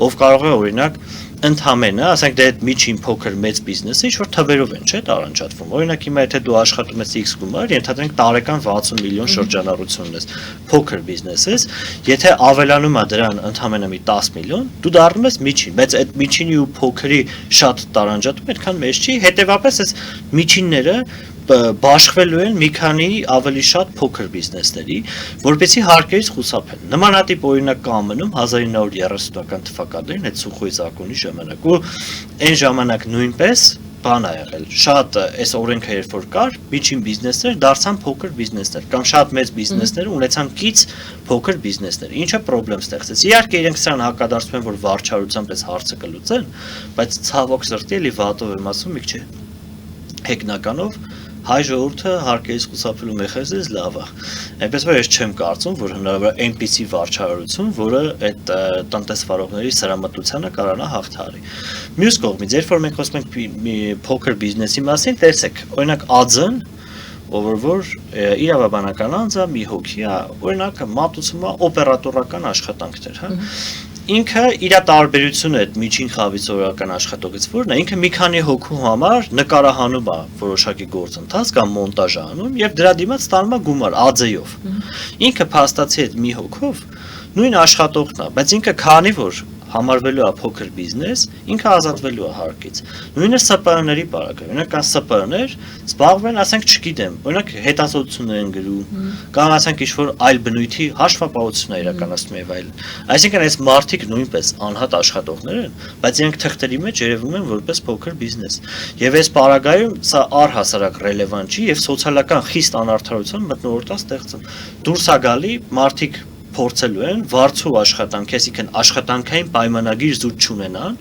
Speaker 2: ով կարող է օրինակ ընդհանրապես, ասենք դե այդ միջին փոքր մեծ բիզնեսը ինչ որ թվերով են, չէ՞, տարանջատվում։ Օրինակ հիմա եթե դու աշխատում ես X գումար, ենթադրենք տարեկան 60 միլիոն շրջանառություն ունես, փոքր բիզնես ես, եթե ավելանում է դրան ընդհանրապես մի 10 միլիոն, դու դառնում ես միջին, բայց այդ միջինի ու փոքրի շատ տարանջատում այդքան մեծ չի, հետեւաբար այս միջինները բաշխվելու են մի քանի ավելի շատ փոքր բիզնեսների, որպեսզի հարկերից խուսափեն։ Նմանատիպ օրինակ կա ԱՄՆ-ում 1930-ական թվականներին այդ Սուխոյի զակոնի ժամանակ, ու այն ժամանակ նույնպես բան ա եղել։ Շատ այս օրենքը երբ որ կար, միջին բիզնեսներ դարձան փոքր բիզնեսներ, կամ շատ մեծ բիզնեսներ ունեցան կից փոքր բիզնեսներ, ինչը խնդրեմ ստեղծեց։ Իհարկե իրենք սրան հակադարձում են, որ վարչարությամբ այս հարցը կլուծեն, բայց ցավոք սրտի էլի վատով եմ ասում, մի քիչ հեգնականով հայ ժողովուրդը հարկերից խուսափելու մեխանիզմից լավ է։ Այնպես որ ես չեմ կարծում, որ հնարավոր է այնպիսի վարչարություն, որը այդ տնտեսվարողների սրամտությանը կարողանա հաղթահարի։ Մյուս կողմից, երբ որ մենք խոսում ենք փոքր բիզնեսի մասին, տեսեք, օրինակ ԱՁ-ն ով որ իրավաբանական անձը մի հոգի է, օրինակ մատուցում է օպերատորական աշխատանքներ, հա։ Ինքը իր տարբերությունը այդ միջին խավից օրական աշխատողից որն է, ինքը մի քանի հոգու համար նկարահանում է որոշակի գործընթաց կամ մոնտաժ անում եւ դրա դիմաց ստանում է գումար ԱՁ-ով։ Ինքը փաստացի այդ մի հոգով նույն աշխատողն է, բայց ինքը քանի որ համարվելու է փոքր բիզնես, ինքը ազատվելու է հարկից։ Նույնը ՍՊԸ-ների բարակը, օրինակ կան ՍՊԸ-ներ, զբաղվում են, ասենք, չգիտեմ, օրինակ հետազոտություններ են գրում, կամ ասենք ինչ-որ այլ բնույթի հաշվապահություն իրականացնում եւ այլն։ Այսինքն այս մարդիկ նույնպես անհատ աշխատողներ են, բայց իրենք թղթերի մեջ երևում են որպես փոքր բիզնես։ Եվ այս պարագայում սա առհասարակ ռելևանտ չի եւ սոցիալական խիստ անարդարություն մթնոլորտ է ստեղծում։ Դուրս է գալի մարդիկ փորձելու են վարձու աշխատանք, այսինքն աշխատանքային պայմանագիր զուտ չունենան,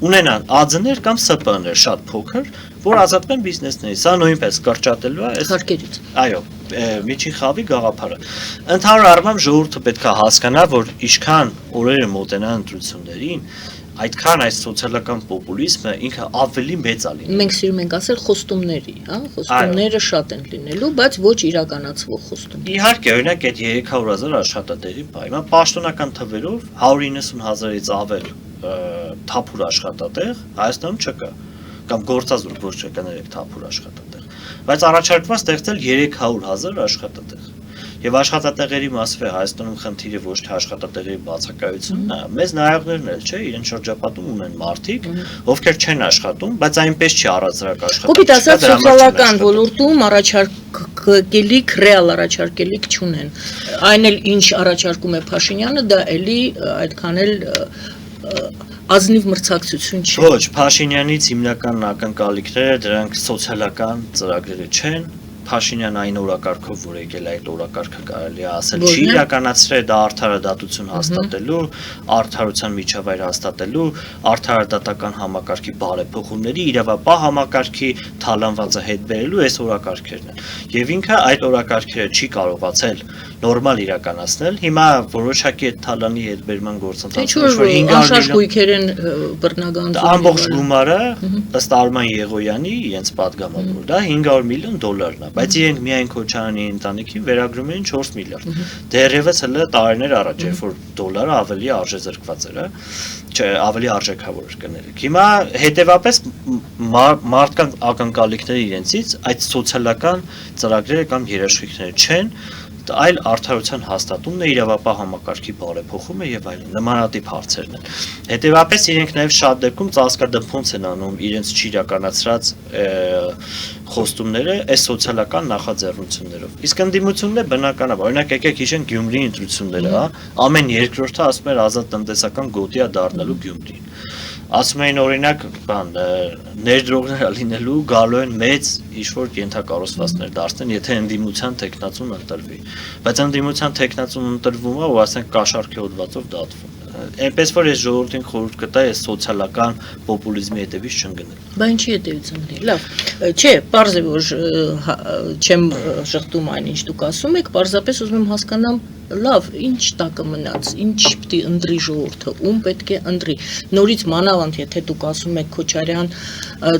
Speaker 2: ունենան ԱԶ-ներ կամ ՍՊԸ-ներ շատ փոքր, որ ազատվեն բիզնեսներից։ Սա նույնպես կրճատելու է այս
Speaker 1: Հարկերից։
Speaker 2: Այո, միջին խավի գաղափարը։ Ընդհանուր առմամբ ժողովուրդը պետք է հասկանա, որ ինչքան օրերը մոտենան ընտրություններին, այդքան այս սոցիալական պոպուլիզմը ինքը ավելի մեծ է լինում։
Speaker 1: Մենք սիրում ենք ասել խոստումների, հա, խոստումները շատ են լինելու, բայց ոչ իրականացվող խոստում։
Speaker 2: Իհարկե, օրինակ այդ 300,000 աշխատատեղի պայմա պաշտոնական թվերով 190,000-ից ավել թափուր աշխատատեղ Հայաստանում չկա, կամ գործազուրկ ոչ չկա թափուր աշխատատեղ, բայց առաջարկված ստեղծել 300,000 աշխատատեղ։ Եվ աշխատատեղերի մասով է Հայաստանում խնդիրը ոչ թե աշխատատեղերի բացակայությունն է, մեզ նայողներն էլ չէ, իրեն շրջապատում ունեն մարդիկ, ովքեր չեն աշխատում, բայց այնպես չի առանձնարկ աշխատում։
Speaker 1: Կոպիտ ասած սոցիալական ոլորտում առաջարկելիք, ռեալ առաջարկելիք չունեն։ Այն էլ ինչ առաջարկում է Փաշինյանը, դա էլի այդքան էլ ազնիվ մրցակցություն չի։
Speaker 2: Ոչ, Փաշինյանից հիմնական ակնկալիքները դրանք սոցիալական ծրագրերը չեն։ Փաշինյանը այն օրակարգով, որ եկել այդ օրակարգը կարելի է ասել, չի իրականացրել դա արդարադատություն հաստատելու, արդարության միջավայր հաստատելու, արդարադատական համակարգի բարեփոխումների, իրավապահ համակարգի թալանվածը հետ բերելու այս օրակարգերն են։ Եվ ինքը այդ օրակարգերը չի կարողացել նորմալ իրականացնել։ Հիմա որոշակի այդ թալանի հետ բերման գործընթացը
Speaker 1: որ 500 գույքեր են բռնագանձում։
Speaker 2: Ամբողջ գումարը ըստ Արման Եղոյանի իրենց պատգամավոր դա $500 միլիոն է, բայց իրենք միայն Քոչարյանի ընտանիքին վերագրում էին 4 միլիարդ։ Դեռևս հələ տարիներ առաջ էր, որ դոլարը ավելի արժեզրկված էր, չէ, ավելի արժեքավոր էր կներեք։ Հիմա հետևապես մարդկանց ակնկալիքները իրենցից այդ սոցիալական ծրագրերը կամ երաշխիքները չեն, այլ արդարության հաստատումն է, իրավապահ համակարգի բարեփոխումը եւ այլն նմանատիպ հարցերն են։ Հետևաբար իրենք նաեւ շատ դեպքում ծածկադփոնց են անում իրենց չիրականացրած խոստումները այս սոցիալական նախաձեռնություններով։ Իսկ ընդդիմությունն է բնականաբար, օրինակ եկեք հիշենք Գյումրիի ընտրությունները, հա, ամեն երկրորդը ասում էր ազատ տնտեսական գոտի է դառնալու Գյումրին։ Ասում էին օրինակ բան ներդրողներ լինելու գալու են մեծ ինչ-որ ենթակառուցվածքներ դարձնեն, եթե ընդդիմության տեխնացուն ընտրվի, բայց ընդդիմության տեխնացուն ընտրվում է ու ասենք կաշառքի հոդվածով դատվում։ Այնպես որ այս ժողովրդին խորհուրդ կտա այս սոցիալական պոպուլիզմի հետևից չընկնել։
Speaker 1: Բա ինչի հետևից ընկնել։ Լավ, չէ, պարզ է որ չեմ շղթում այն ինչ դուք ասում եք, պարզապես ուզում եմ հասկանամ լավ, ինչ տակը մնաց, ինչ պետք է ընտրի ժողովուրդը, ում պետք է ընտրի։ Նորից մանավանդ եթե դուք ասում եք Քոչարյան,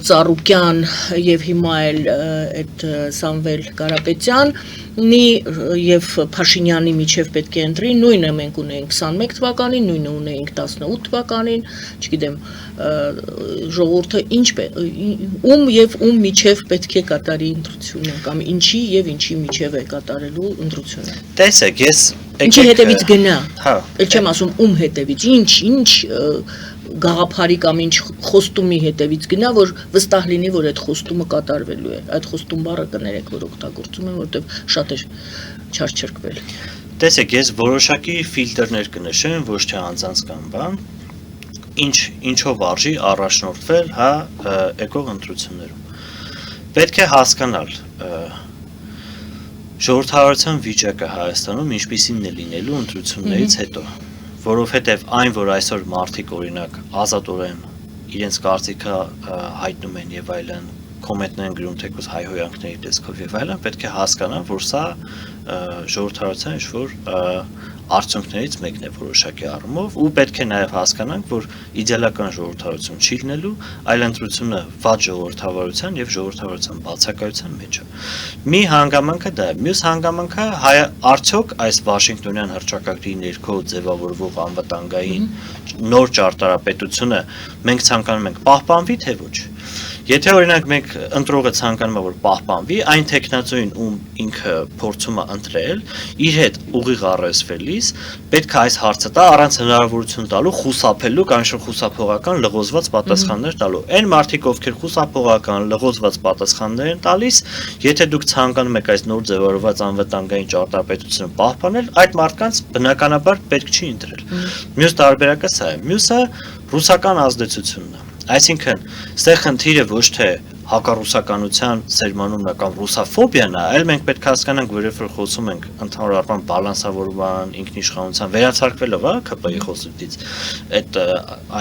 Speaker 1: Ծառուկյան եւ հիմա էլ այդ Սամվել Կարապետյանի եւ Փաշինյանի միջև պետք է ընտրի, նույնը մենք ունենք 21 թվականին, նույնը ունենք 18 թվականին, չգիտեմ, ժողովուրդը ինչ ում եւ ում միջև պետք է կատարի ընտրությունը կամ ինչի եւ ինչի միջև է կատարելու ընտրությունը։
Speaker 2: Տեսեք, ես
Speaker 1: Ինչի հետևից գնա։
Speaker 2: Հա։
Speaker 1: Էլ չեմ ասում ում հետևից, ինչ գաղափարի կամ ինչ խոստումի հետևից գնա, որ վստահ լինի, որ այդ խոստումը կատարվելու է։ Այդ խոստում բառը կներեք, որ օգտագործում եմ, որովհետև շատ է չարչրկվել։
Speaker 2: Տեսեք, ես որոշակի ֆիլտրներ կնշեմ, ոչ թե անձանց կամ բան, ինչով արժի առաջնորդվել, հա, եկող ընտրություններում։ Պետք է հասկանալ ժողովրդավարության վիճակը Հայաստանում ինչպիսին է լինելու ընտրություններից հետո, որովհետև այն, որ այսօր մարդիկ օրինակ ազատորեն իրենց կարծիքը հայտնում են եւ այլն, կոմենտներ են գրում թեկուզ հայհոյանքների տեսքով եւ այլն, պետք է հասկանան, որ սա ժողովրդավարության ինչ-որ արդյունքներից մեկն է որոշակի առումով ու պետք է նաև հասկանանք, որ իդեալական ժողովրդավարություն չի լինելու, այլ ընտրությունը վատ ժողովրդավարության եւ ժողովրդավարության բացակայության մեջ է։ Մի հանգամանքը դա է, մյուս հանգամանքը արդյոք այս Վաշինգտոնյան հռչակագրի ներքո ձևավորվող անվտանգային նոր ճարտարապետությունը մենք ցանկանում ենք պահպանվի թե ոչ։ Եթե օրինակ մենք ընտրողը ցանկանում է որ պահպանվի, այն տեխնացուին ում ինքը փորձում է ընտրել, իր հետ ուղիղ առեսվելիս պետք է այս հարցը տա առանց հնարավորություն տալու խուսափելու կամ խուսափողական լղոզված պատասխաններ տալու։ Այն մարդիկ, ովքեր խուսափողական լղոզված պատասխաններ են տալիս, եթե դուք ցանկանում եք այս նոր ձևավորված անվտանգային ճարտարապետությունը պահպանել, այդ մարդկանց բնականաբար պետք չի ընտրել։ Մյուս տարբերակը սա է։ Մյուսը ռուսական ազդեցությունն է։ Այսինքն, ստեղ խնդիրը ոչ թե հակառուսականության սերմանումն է կամ ռուսաֆոբիան է, այլ մենք պետք է հասկանանք, որ երբ որ խոսում ենք ընդհանուր առմամբ բալանսավորման, ինքնիշխանության վերացարկվելով, ԿՊ-ի խոսուտից, այդ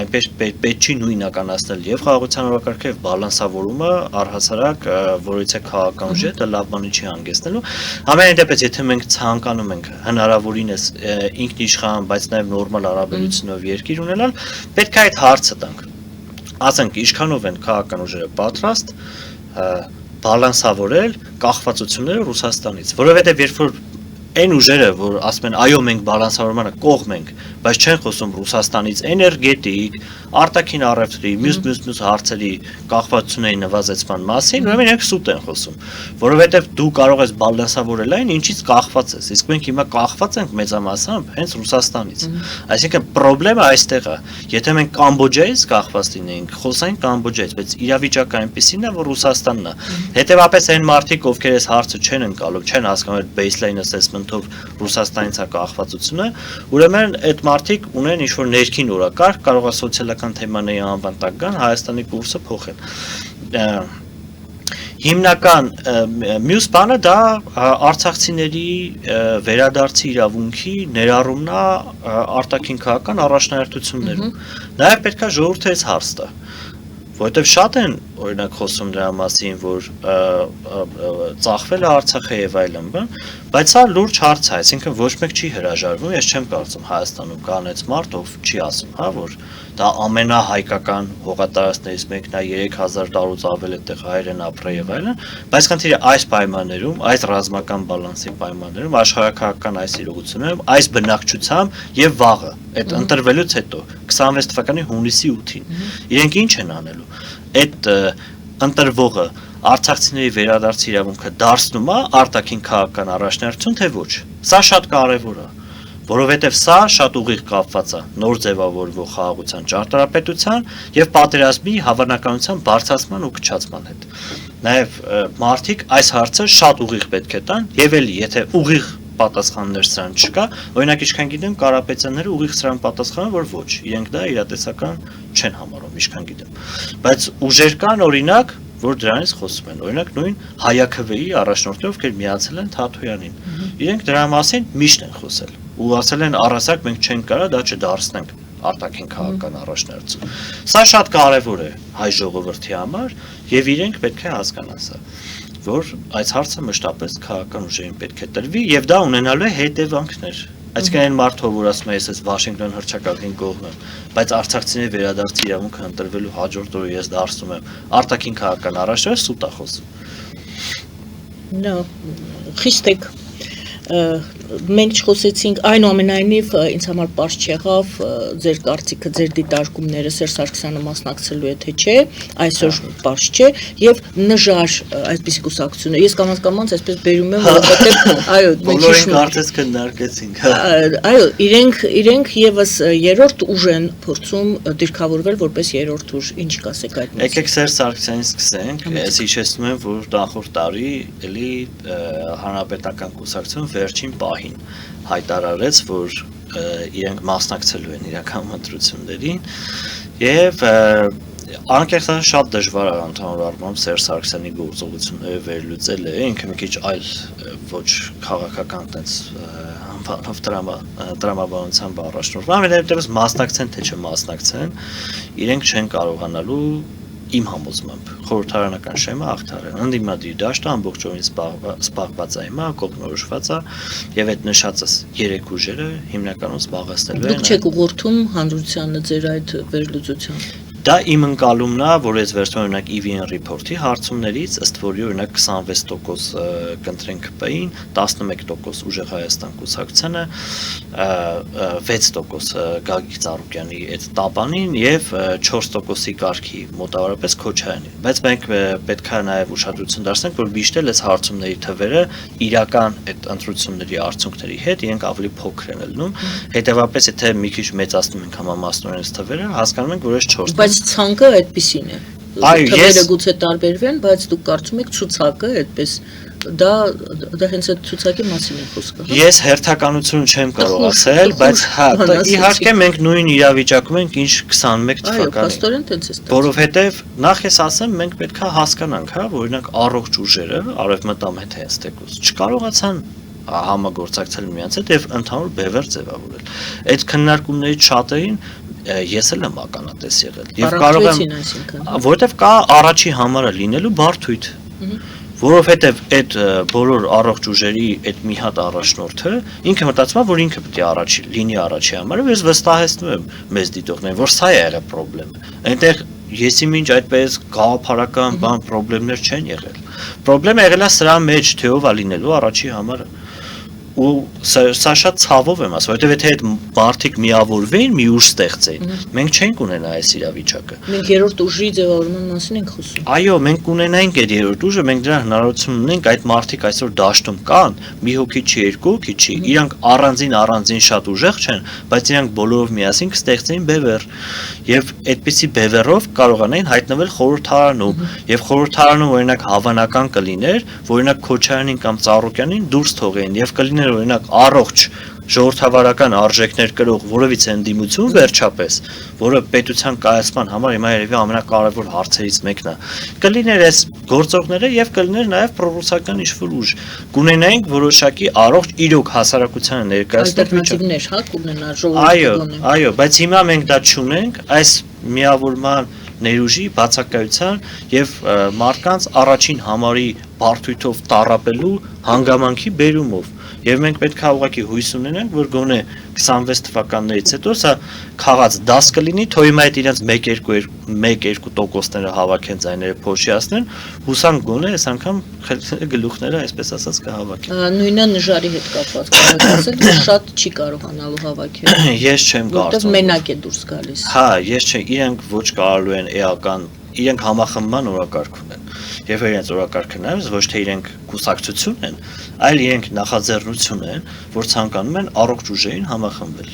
Speaker 2: այնպես պետք չի նույնականացնել եւ խաղաղության օրակարգը եւ բալանսավորումը առհասարակ, որից է քաղաքական ուժը, դա լավ բանի չի հանգեցնելու։ Համենայն դեպս, եթե մենք ցանկանում ենք հնարավորինս ինքնիշխան, բայց նաեւ նորմալ հարաբերությունով երկիր ունենալ, պետք է այդ հարցը տանք։ Ասենք ինչքանով են քաղաքական ուժերը պատրաստ բալանսավորել կախվածությունները Ռուսաստանից, որովհետև երբ որ այն ուժերը, որ ասում են այո մենք բալանսավորմանը կողմ ենք, բայց չեն խոսում Ռուսաստանից էներգետիկ, արտաքին առևտրի, մյուս հարցերի կախվածությունների նվազեցման մասին, ուրեմն իրենք սուտ են խոսում, որովհետև դու կարող ես բալանսավորել այն, ինչից կախված ես, իսկ մենք հիմա կախված ենք մեծամասամբ հենց Ռուսաստանից։ Այսինքն խնդրեմը այստեղ է, եթե մենք Կամբոջայից կախված լինեինք, խոսային Կամբոջայից, բայց իրավիճակը այնպեսին է, որ Ռուսաստանն է։ Հետևաբար այն մարդիկ, ովքեր այս հարցը չեն ընկալում, չեն հասկանում baseline assessment-ով Ռուսաստանից է կախվածությունը, ուրեմն այդ մարդիկ ունեն ինչ-որ ներքին օրակարգ, կարող է սոցիալական թեմաների անվտանգական Հայաստանի կուրսը փոխել։ Հիմնական մյուս բանը դա արցախցիների վերադարձի իրավունքի ներառումն է արտաքին քաղաքական առաջնահերթություններում։ Նաև պետք է ժողովրդից հարց տա, որովհետև շատ են օրինակ խոսում դրա մասին, որ ծախվել է Արցախը եւ այլն, բայց սա լուրջ հարց է, այսինքն ոչ մեկ չի հրաժարվում, ես չեմ կարծում Հայաստանում կա այնց մարդ, ով չի ասում, հա, որ դա ամենահայկական հողատարածքներից մեկն է, 3000 տարուց ավել այդտեղ հայեր են ապրել եւ այլն, բայց խնդիրը այս պայմաններում, այս ռազմական բալանսի պայմաններում, աշխարհակահաղական այս իրողություններում, այս բնակչությամբ եւ վաղը, այդ ընտրվելուց հետո 26 թվականի հունիսի 8-ին, իրենք ինչ են անելու։ Այդ ընտրվողը արցախցիների վերադարձի իրավունքը դարձնում է արտաքին քաղաքական առաջնահերթություն, թե ոչ։ Սա շատ կարևոր է, որովհետև սա շատ ուղիղ կապված է նոր ձևավորվող խաղաղության ճարտարապետության եւ պատերազմի հավանականության բարձրացման ու քչացման հետ։ Նաեւ մարդիկ այս հարցը շատ ուղիղ պետք է տան եւ էլի, եթե ուղիղ պատասխաններ սրան չկա, օրինակ ինչքան գիտեմ կարապետյանները ուղիղ սրան պատասխանում որ ոչ, իրենք դա իրատեսական չեն համարում, ինչքան գիտեմ։ Բայց ուժեր կան օրինակ, որ դրանից խոսում են, օրինակ նույն Հայաքվեի առաջնորդները, ովքեր միացել են Թաթոյանին։ Իրենք դրա մասին միշտ են խոսել ու ասել են առասարակ մենք չենք կարա դա չդարձնենք արտաքին քաղաքական առաջնահերթություն։ Սա շատ կարևոր է հայ ժողովրդի համար եւ իրենք պետք է հասկանան սա, որ այս հարցը մշտապես քաղաքական ուժերին պետք է տրվի եւ դա ունենալու է հետևանքներ։ Այսինքն այն մարդը, որ ասում է ես այս Վաշինգտոն հռչակագրին կողմ եմ, բայց արցախցիների վերադարձի իրավունքը ընտրվելու հաջորդ օրը ես դարձնում եմ արտաքին քաղաքական առաջնորդ սուտ է խոսում։
Speaker 1: Նա խիստ եք մենք չխոսեցինք այնուամենայնիվ ինձ համար պարզ չեղավ ձեր կարծիքը, ձեր դիտարկումները Սերժ Սարգսյանը մասնակցելու է թե չէ, այսօր պարզ չէ եւ նժար այսպիսի կուսակցությունը ես կամաց այսպես բերում եմ, որովհետեւ այո,
Speaker 2: բոլորին կարծես քննարկեցինք։
Speaker 1: Այո, իրենք եւս երրորդ ուժ են փորձում դիրքավորվել որպես երրորդ ուժ, ինչ կասեք այդ մասին։
Speaker 2: Եկեք Սերժ Սարգսյանից սկսենք, ես հիշեցնում եմ, որ նախորդ տարի էլի հանրապետական կուսակցություն վերջին պահին հայտարարեց, որ իրենք մասնակցելու են իրական ընտրություններին եւ անկեղծ շատ դժվար է ընդհանուր առմամբ Սերժ Սարգսյանի գործողությունները վերլուծել է, ինքը մի քիչ այլ ոչ քաղաքական տենց անվանով տրամաբանությամբ առաջնորդվում, ամենևս մասնակցեն թե չմասնակցեն, իրենք չեն կարողանալու իմ համոզմամբ խորհրդարանական շեմը աղթար է։ Ընդդիմադիր դաշտը ամբողջովին սպառված է հիմա, կողմնորոշված է եւ այդ նշածս 3 ուժերը հիմնականում զբաղեցնելու են։
Speaker 1: Դուք չեք ուղղորդում հանրությանը ձեր այդ վերլուծության։
Speaker 2: Դա իմ ընկալումն է, որ այս վերջում օրինակ EVN report-ի հարցումներից ըստ որի օրինակ 26% կընտրենք ԿՊ-ին, 11% Ուժեղ Հայաստան կուսակցությանը, 6% Գագիկ Ծառուկյանի այդ տապանին եւ 4%-ի կարգի մոտավորապես Քոչարյանին։ Բայց մենք պետք է նաեւ ուշադրություն դարձնենք, որ միշտ էլ այս հարցումների թվերը իրական այդ ընտրությունների արդյունքների հետ իրենք ավելի փոքր են ելնում։ Հետևաբար եթե մի քիչ մեծացնում ենք համամասնորեն այս թվերը, հասկանում ենք, որ այս 4
Speaker 1: Բայց ցանկը այդպեսին է։ Թվերը գուցե տարբերվեն, բայց դուք կարծում եք ցուցակը այդպես դա հենց այդ ցուցակի մասին է խոսքը։
Speaker 2: Ես հերթականություն չեմ կարող ասել, բայց հա, իհարկե մենք նույն իրավիճակում ենք, ինչ 21 թվականին։
Speaker 1: Այո, փաստորեն տենց է ստացվում։
Speaker 2: Որովհետև նախ ես ասեմ, մենք պետք է հասկանանք, հա, որ օրինակ առողջ ուժերը, արևմտամետ հենց տեկուս, չկարողացան համագործակցել միմյանց հետ եւ ընդհանուր բևեռ ձևավորել։ Այդ քննարկումներից շատերին ես էլ եմ ականատես եղել եւ կարող եմ, որովհետեւ կա առաջի համարը լինելու բարդույթ, որովհետեւ այդ բոլոր առողջ ուժերի այդ մի հատ առաջնորդը ինքը մտածում է, որ ինքը պետք է առաջի լինի առաջի համարը, ես վստահեցնում եմ մեզ դիտողներին, որ սա է եղել խնդրեմը։ Այնտեղ եսի մինչ այդպես գաղափարական բան խնդիրներ չեն եղել։ Խնդրեմը եղել է սրա մեջ, թե ով է լինելու առաջի համարը։ Ու սա շատ ցավով եմ ասում, որովհետև եթե այդ մարդիկ միավորվեին, մի ուժ ստեղծեին, մենք չենք ունենա այս իրավիճակը։
Speaker 1: Մենք երրորդ ուժի ձևավորման մասին ենք խոսում։
Speaker 2: Այո, մենք կունենայինք այդ երրորդ ուժը, մենք դրա հնարավորություն ունենք, այդ մարդիկ այսօր դաշտում կան, մի հոգի չի, երկու հոգի չի, իրանք առանձին շատ ուժեղ չեն, բայց իրանք բոլորով միասին կստեղծեին բևեռ, եւ այդպիսի բևեռով կարողանային հայտնվել խորհրդարանում, եւ խորհրդարանում օրինակ հավանական կլիներ, որ օրինակ Քոչարյանին կամ Ծառուկյանին դուրս թողեին եւ կլիներ օրինակ առողջ ժողովրդավարական արժեքներ կրող որևիցե ընդդիմություն վերջապես, որը պետության կայացման համար հիմա երևի ամենակարևոր հարցերից մեկն է, կլիներ այս գործողները եւ կլիներ նաեւ պրոռուսական ինչ-որ ուժ, կունենայինք որոշակի առողջ իրոք հասարակությանը ներկայացնող
Speaker 1: ալտերնատիվներ, հա, կունենա ժողովուրդը։
Speaker 2: Այո, բայց հիմա մենք դա չունենք, այս միավորման ներուժի բացակայության եւ մարդկանց առաջին համարի բարդույթով տառապելու հանգամանքի բերումով եւ մենք պետք է ուղղակի հույս ունենանք, որ գոնե 26 թվականներից հետո սա խաղաց դաս կլինի, թող հիմա այդ իրենց 1-2%-ները հավաքեն ձայները փոշիացնեն, հուսանք գոնե այս անգամ գլուխները այսպես ասած կհավաքեն։
Speaker 1: Նույնը նժարի հետ կապված կարող ասել, որ շատ չի կարողանալու հավաքել։
Speaker 2: Ես չեմ կարծում։
Speaker 1: Որտեւ մենակ է դուրս գալիս։
Speaker 2: Հա, ես չեմ, իրենք ոչ կարելու են էական, իրենք համախմբման օրակարգ ունեն։ Եվ իրենց օրակարգը նայած ոչ թե իրենք կուսակցություն են, այլ իրենք նախաձեռնություն են, որ ցանկանում են առողջ ուժերին համախմբել։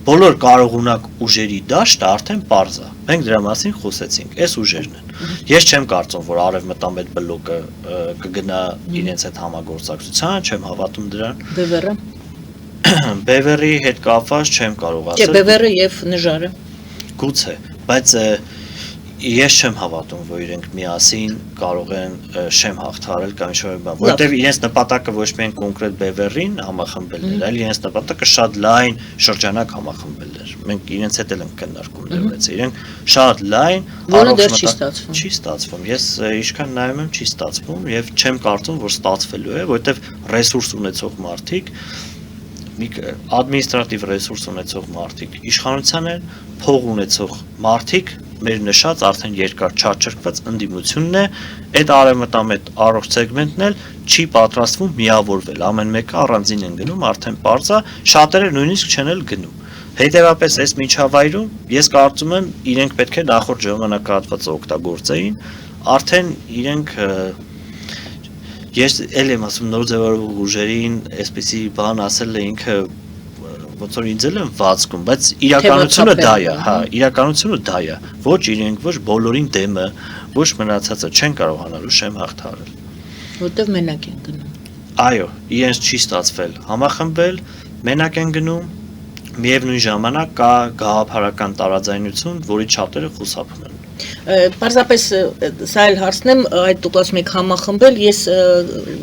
Speaker 2: Բոլոր կարողունակ ուժերի դաշտը արդեն պարզ է։ Մենք դրա մասին խոսեցինք, այս ուժերն են։ Ես չեմ կարծում, որ արևմտամետ բլոկը կգնա իրենց այդ համագործակցության, չեմ հավատում դրան։
Speaker 1: Բևեռը։
Speaker 2: Բևեռի հետ կապված չեմ կարող ասել։
Speaker 1: Չէ, Բևեռը եւ նժարը։
Speaker 2: Գուցե, բայց ես չեմ հավատում, որ իրենք միասին կարող են շեմ հաղթարել կամ ինչ-որ բան, որովհետև իրենց նպատակը ոչ միայն կոնկրետ բևեռին համախմբելն էր, այլ իրենց նպատակը շատ լայն շրջանակ համախմբելն էր։ Մենք իրենց հետ էլ ենք քննարկումներ ունեցել, իրենք շատ լայն,
Speaker 1: որը դեռ չի ստացվում։
Speaker 2: Չի ստացվում։ Ես ինչքան նայում եմ, չի ստացվում եւ չեմ կարծում, որ ստացվելու է, որովհետև ռեսուրս ունեցող մարդիկ ադմինիստրատիվ ռեսուրս ունեցող մարդիկ իշխանության են, փող ունեցող մարդիկ մեր նշած արդեն երկար չարչրկված ընդդիմությունն է, այդ արևմտամետ առողջ սեգմենտն էլ չի պատրաստվում միավորվել, ամեն մեկը առանձին են գնում, արդեն պարզ է, շատերը նույնիսկ չեն էլ գնում։ Հետևաբար այս միջավայրում ես կարծում եմ իրենք պետք է նախորդ ժամանակահատվածը օգտագործեին, արդեն իրենք ես էլ եմ ասում նոր ձևավորող ուժերին այսպեսի բան ասել է ինքը ոնց որ ինձ էլ եմ վացքում, բայց իրականությունը դա է, հա, իրականությունը դա է, ոչ իրենք, ոչ բոլորին դեմը, ոչ մնացածը չեն կարողանալու շեմ հաղթարել։
Speaker 1: Որտեվ մենակ են գնում։
Speaker 2: Այո, իրենց չի ստացվել համախմբել, մենակ են գնում, միևնույն ժամանակ կա գաղափարական տարաձայնություն, որից շատերը խուսափում են։
Speaker 1: Պարզապես սա էլ հարցնեմ, այդ դուք ասում եք համախմբել, ես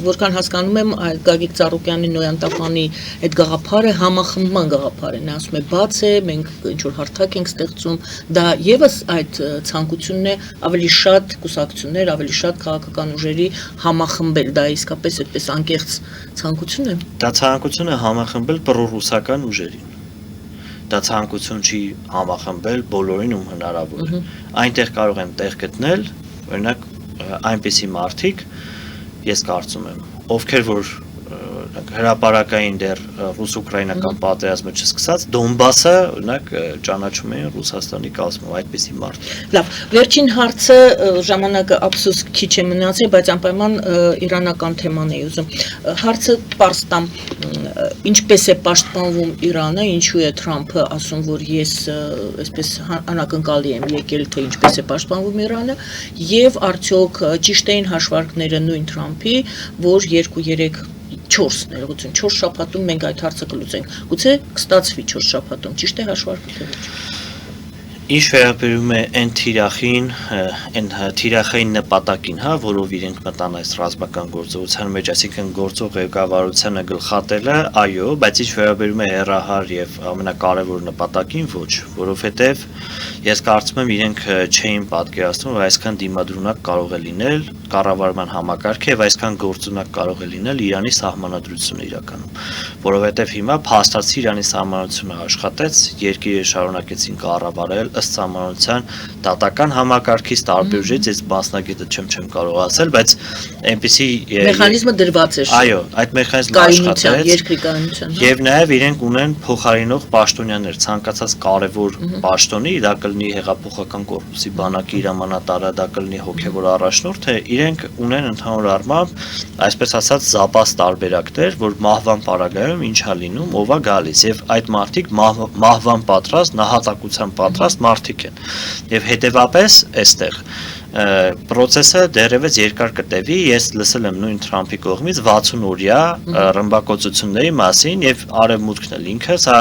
Speaker 1: որքան հասկանում եմ, Գագիկ Ծառուկյանի Նոյանտապանի այդ գաղափարը համախմբման գաղափար է, նա ասում է բաց է, մենք ինչ-որ հարթակ ենք ստեղծում, դա եւս այդ ցանկությունն է ավելի շատ կուսակցություններ, ավելի շատ քաղաքական ուժերի համախմբել, դա իսկապես այդպես անկեղծ ցանկություն է։
Speaker 2: Դա ցանկություն է համախմբել պրոռուսական ուժերին։ Դա ցանկություն չի համախմբել բոլորին ում հնարավոր է։ Այնտեղ կարող են տեղ գտնել, օրինակ, այնպիսի մարդիկ, ես կարծում եմ, ովքեր որ հրապարակային դեռ ռուս-ուկրաինական պատերազմը չսկսած, Դոնբասը, օրինակ, ճանաչում են Ռուսաստանի կազմում այդպիսի մարդիկ։
Speaker 1: Լավ, վերջին հարցը ժամանակը ափսոս քիչ է մնացել, բայց անպայման իրանական թեման է ուզում։ Հարցը պարզ տամ, ինչպես է պաշտպանվում Իրանը, ինչու է Թրամփը ասում, որ ես այսպես անակնկալի եմ եկել, թե ինչպես է պաշտպանվում Իրանը, եւ արդյոք ճիշտ էին հաշվարկները նույն Թրամփի, որ 2-3 4 ներողություն 4 շաբաթում մենք այդ հարցը կլուծենք։ Գուցե կստացվի 4 շաբաթում, ճիշտ է հաշվարկը թե ոչ։
Speaker 2: Ինչ վերաբերում է այն թիրախային նպատակին, հա, որով իրենք մտան այս ռազմական գործողության մեջ, այսինքն գործող ղեկավարությանը գլխատելը, այո, բայց ինչ վերաբերում է հեռահար եւ ամենակարևոր նպատակին, ոչ, որովհետեւ ես կարծում եմ իրենք չէին պատկերացնում, որ այսքան դիմադրունակ կարող է լինել կառավարման համակարգը եւ այսքան գործունակ կարող է լինել Իրանի սահմանադրությունը իրականում, որովհետեւ հիմա փաստացի Իրանի սահմանադրությունը աշխատեց, երկիրը շարունակեցին կառավարել ըստ սահմանության դատական համակարգից տարբեր ուժից, ես մասնագետը չեմ կարող ասել, բայց այնպիսի
Speaker 1: մեխանիզմը դրված է։
Speaker 2: Այո, այդ մեխանիզմը աշխատեց
Speaker 1: երկրի կայունության,
Speaker 2: եւ նաեւ իրենք ունեն փոխարինող պաշտոնյաներ, ցանկացած կարևոր պաշտոնի, դա կլինի հեղափոխական կորպուսի բանակի հրամանատարը, դա կլինի հոգեվոր առաջնորդը, իրենք ունեն ընդհանուր առմամբ, այսպես ասած, զապաս տարբերակներ, որ մահվան պարագայում ինչա լինում, ով է գալիս եւ այդ մարդիկ մահվան պատրաստ, նահատակության պատրաստ մարդիկ են։ Եվ հետեւապես այստեղ process-ը դեռևս երկար կտևի, ես լսել եմ նույն Թրամփի կողմից 60 օրյա ռմբակոծությունների մասին եւ արևմուտքն էլ ինքը սա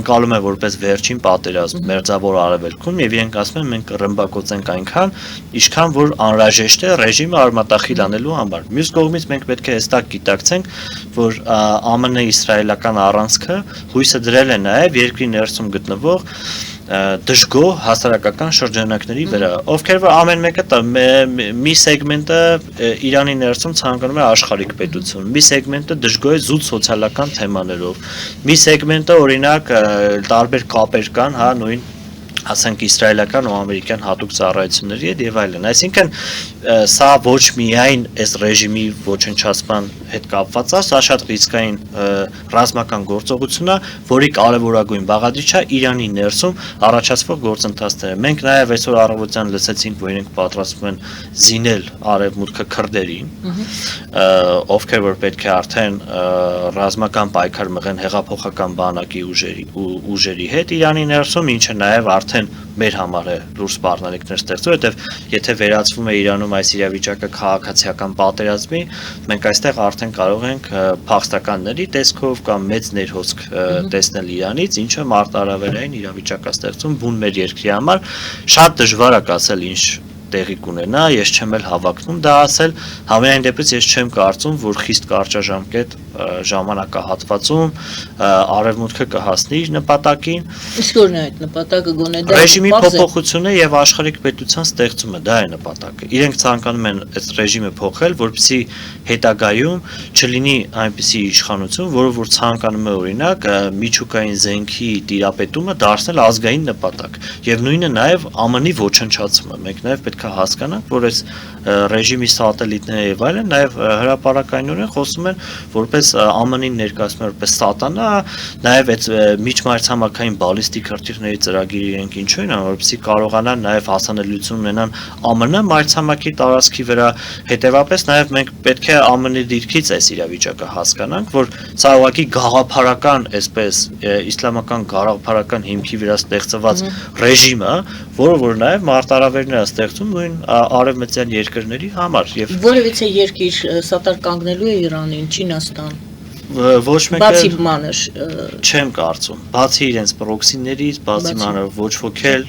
Speaker 2: ընկալում է որպես վերջին պատերազմ մերձավոր արևելքում եւ իրենք ասում են մենք ռմբակոծենք այնքան, ինչքան որ անհրաժեշտ է ռեժիմը արմատախիլ անելու համար։ Մյուս կողմից մենք պետք է հստակ գիտակցենք, որ ԱՄՆ-իսրայելական առանցքը հույսը դրել է նաեւ երկրի ներսում գտնվող դժգոհ հասարակական շրջանակների վրա, ովքեր որ ամեն մեկը մի սեգմենտը Իրանի ներսում ցանկանում է աշխարհիկ պետություն, մի սեգմենտը դժգոհ է զուտ սոցիալական թեմաներով, մի սեգմենտը օրինակ տարբեր կապեր կան, հա, նույն ասենք իսրայելական ու ամերիկյան հատուկ ծառայությունների հետ եւ այլն։ Այսինքն սա ոչ միայն այս ռեժիմի ոչնչացման հետ կապված է, սա շատ ռիսկային ռազմական գործողություն է, որի կարևորագույն բաղադրիչը Իրանի ներսում առաջացվող գործընթացները։ Մենք նաեւ այսօր առավոտյան լսեցինք, որ իրենք պատրաստվում են զինել արևմուտքը քրդերին, ովքեր որ պետք է արդեն ռազմական պայքար մղեն հեղափոխական բանակի ուժերի հետ Իրանի ներսում, ինչը նաեւ արդեն մեր համար է լուրջ սպառնալիքներ ստեղծում, որովհետև եթե վերածվում է Իրանում այս իրավիճակը քաղաքացիական պատերազմի, մենք այստեղ արդեն կարող ենք փախստականների տեսքով կամ մեծ ներհոսք տեսնել Իրանից, ինչը մարտահրավերային իրավիճակ է ստեղծում բուն մեր երկրի համար, շատ դժվար է ասել ինչ տեղի կունենա, ես չեմ էլ հավակնում դա ասել, համենայն դեպս ես չեմ կարծում, որ խիստ կարճաժամկետ ժամանակահատվածում արևմուտքը կհասնի իր նպատակին։
Speaker 1: Իսկ որն է այդ նպատակը գոնե դա
Speaker 2: ռեժիմի փոփոխությունը եւ աշխարհիկ պետության ստեղծումը, դա է նպատակը։ Իրենք ցանկանում են այս ռեժիմը փոխել, որպեսզի հետագայում չլինի այնպիսի իշխանություն, որը որ ցանկանում է օրինակ միջուկային զենքի տիրապետումը դարձնել ազգային նպատակ եւ նույնը նաեւ ԱՄՆ-ի ոչնչացումը։ Մենք նաեւ պետք է հասկանանք, որ այս ռեժիմի սատելիտները եւ այլն նաեւ հրապարակայինորեն խոսում են որպես ԱՄՆ-ին ներկայացնում են որպես սատանա, նաեւ այդ միջմայրցամաքային բալիստիկ հրթիռների ծրագիրը իրենք ինչու են անում, որպեսզի կարողանան նաեւ հասանելիություն ունենան ԱՄՆ մայրցամաքի տարածքի վրա, հետեւապես նաեւ մենք պետք է ԱՄՆ-ի դիրքից այս իրավիճակը հասկանանք, որ սա ուղղակի գաղափարական, այսպես իսլամական գաղափարական հիմքի վրա ստեղծված ռեժիմը, որը որ նաեւ մարտահրավերներ է ստեղծում նույն արևմտյան երկրների համար եւ
Speaker 1: որևիցե երկիր սատար կանգնելու է Իրանին, Չինաստան,
Speaker 2: Ոչ
Speaker 1: Բացի
Speaker 2: մեկը
Speaker 1: մանր
Speaker 2: չեմ կարծում։ Բացի իրենց պրոքսիներից, բացի
Speaker 1: Բացի-
Speaker 2: մանր ոչ ոք էլ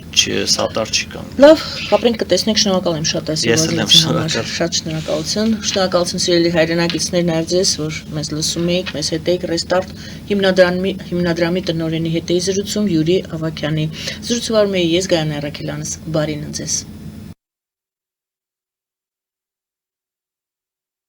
Speaker 2: սատար չի կան։
Speaker 1: Լավ, ապրենք կտեսնենք, շնորհակալ եմ շատ
Speaker 2: Ես էլ եմ շնորհակալ։
Speaker 1: Շատ շնորհակալություն սիրելի հայրենակիցներ, նաև ձեզ, որ մեզ լսում եք, մեզ հետ եք Restart հիմնադրամի տնօրենի հետ էի զրուցում Յուրի Ավակյանի։ Զրուցվարում էի ես Գայանե Առաքելյանս, բարին ձեզ։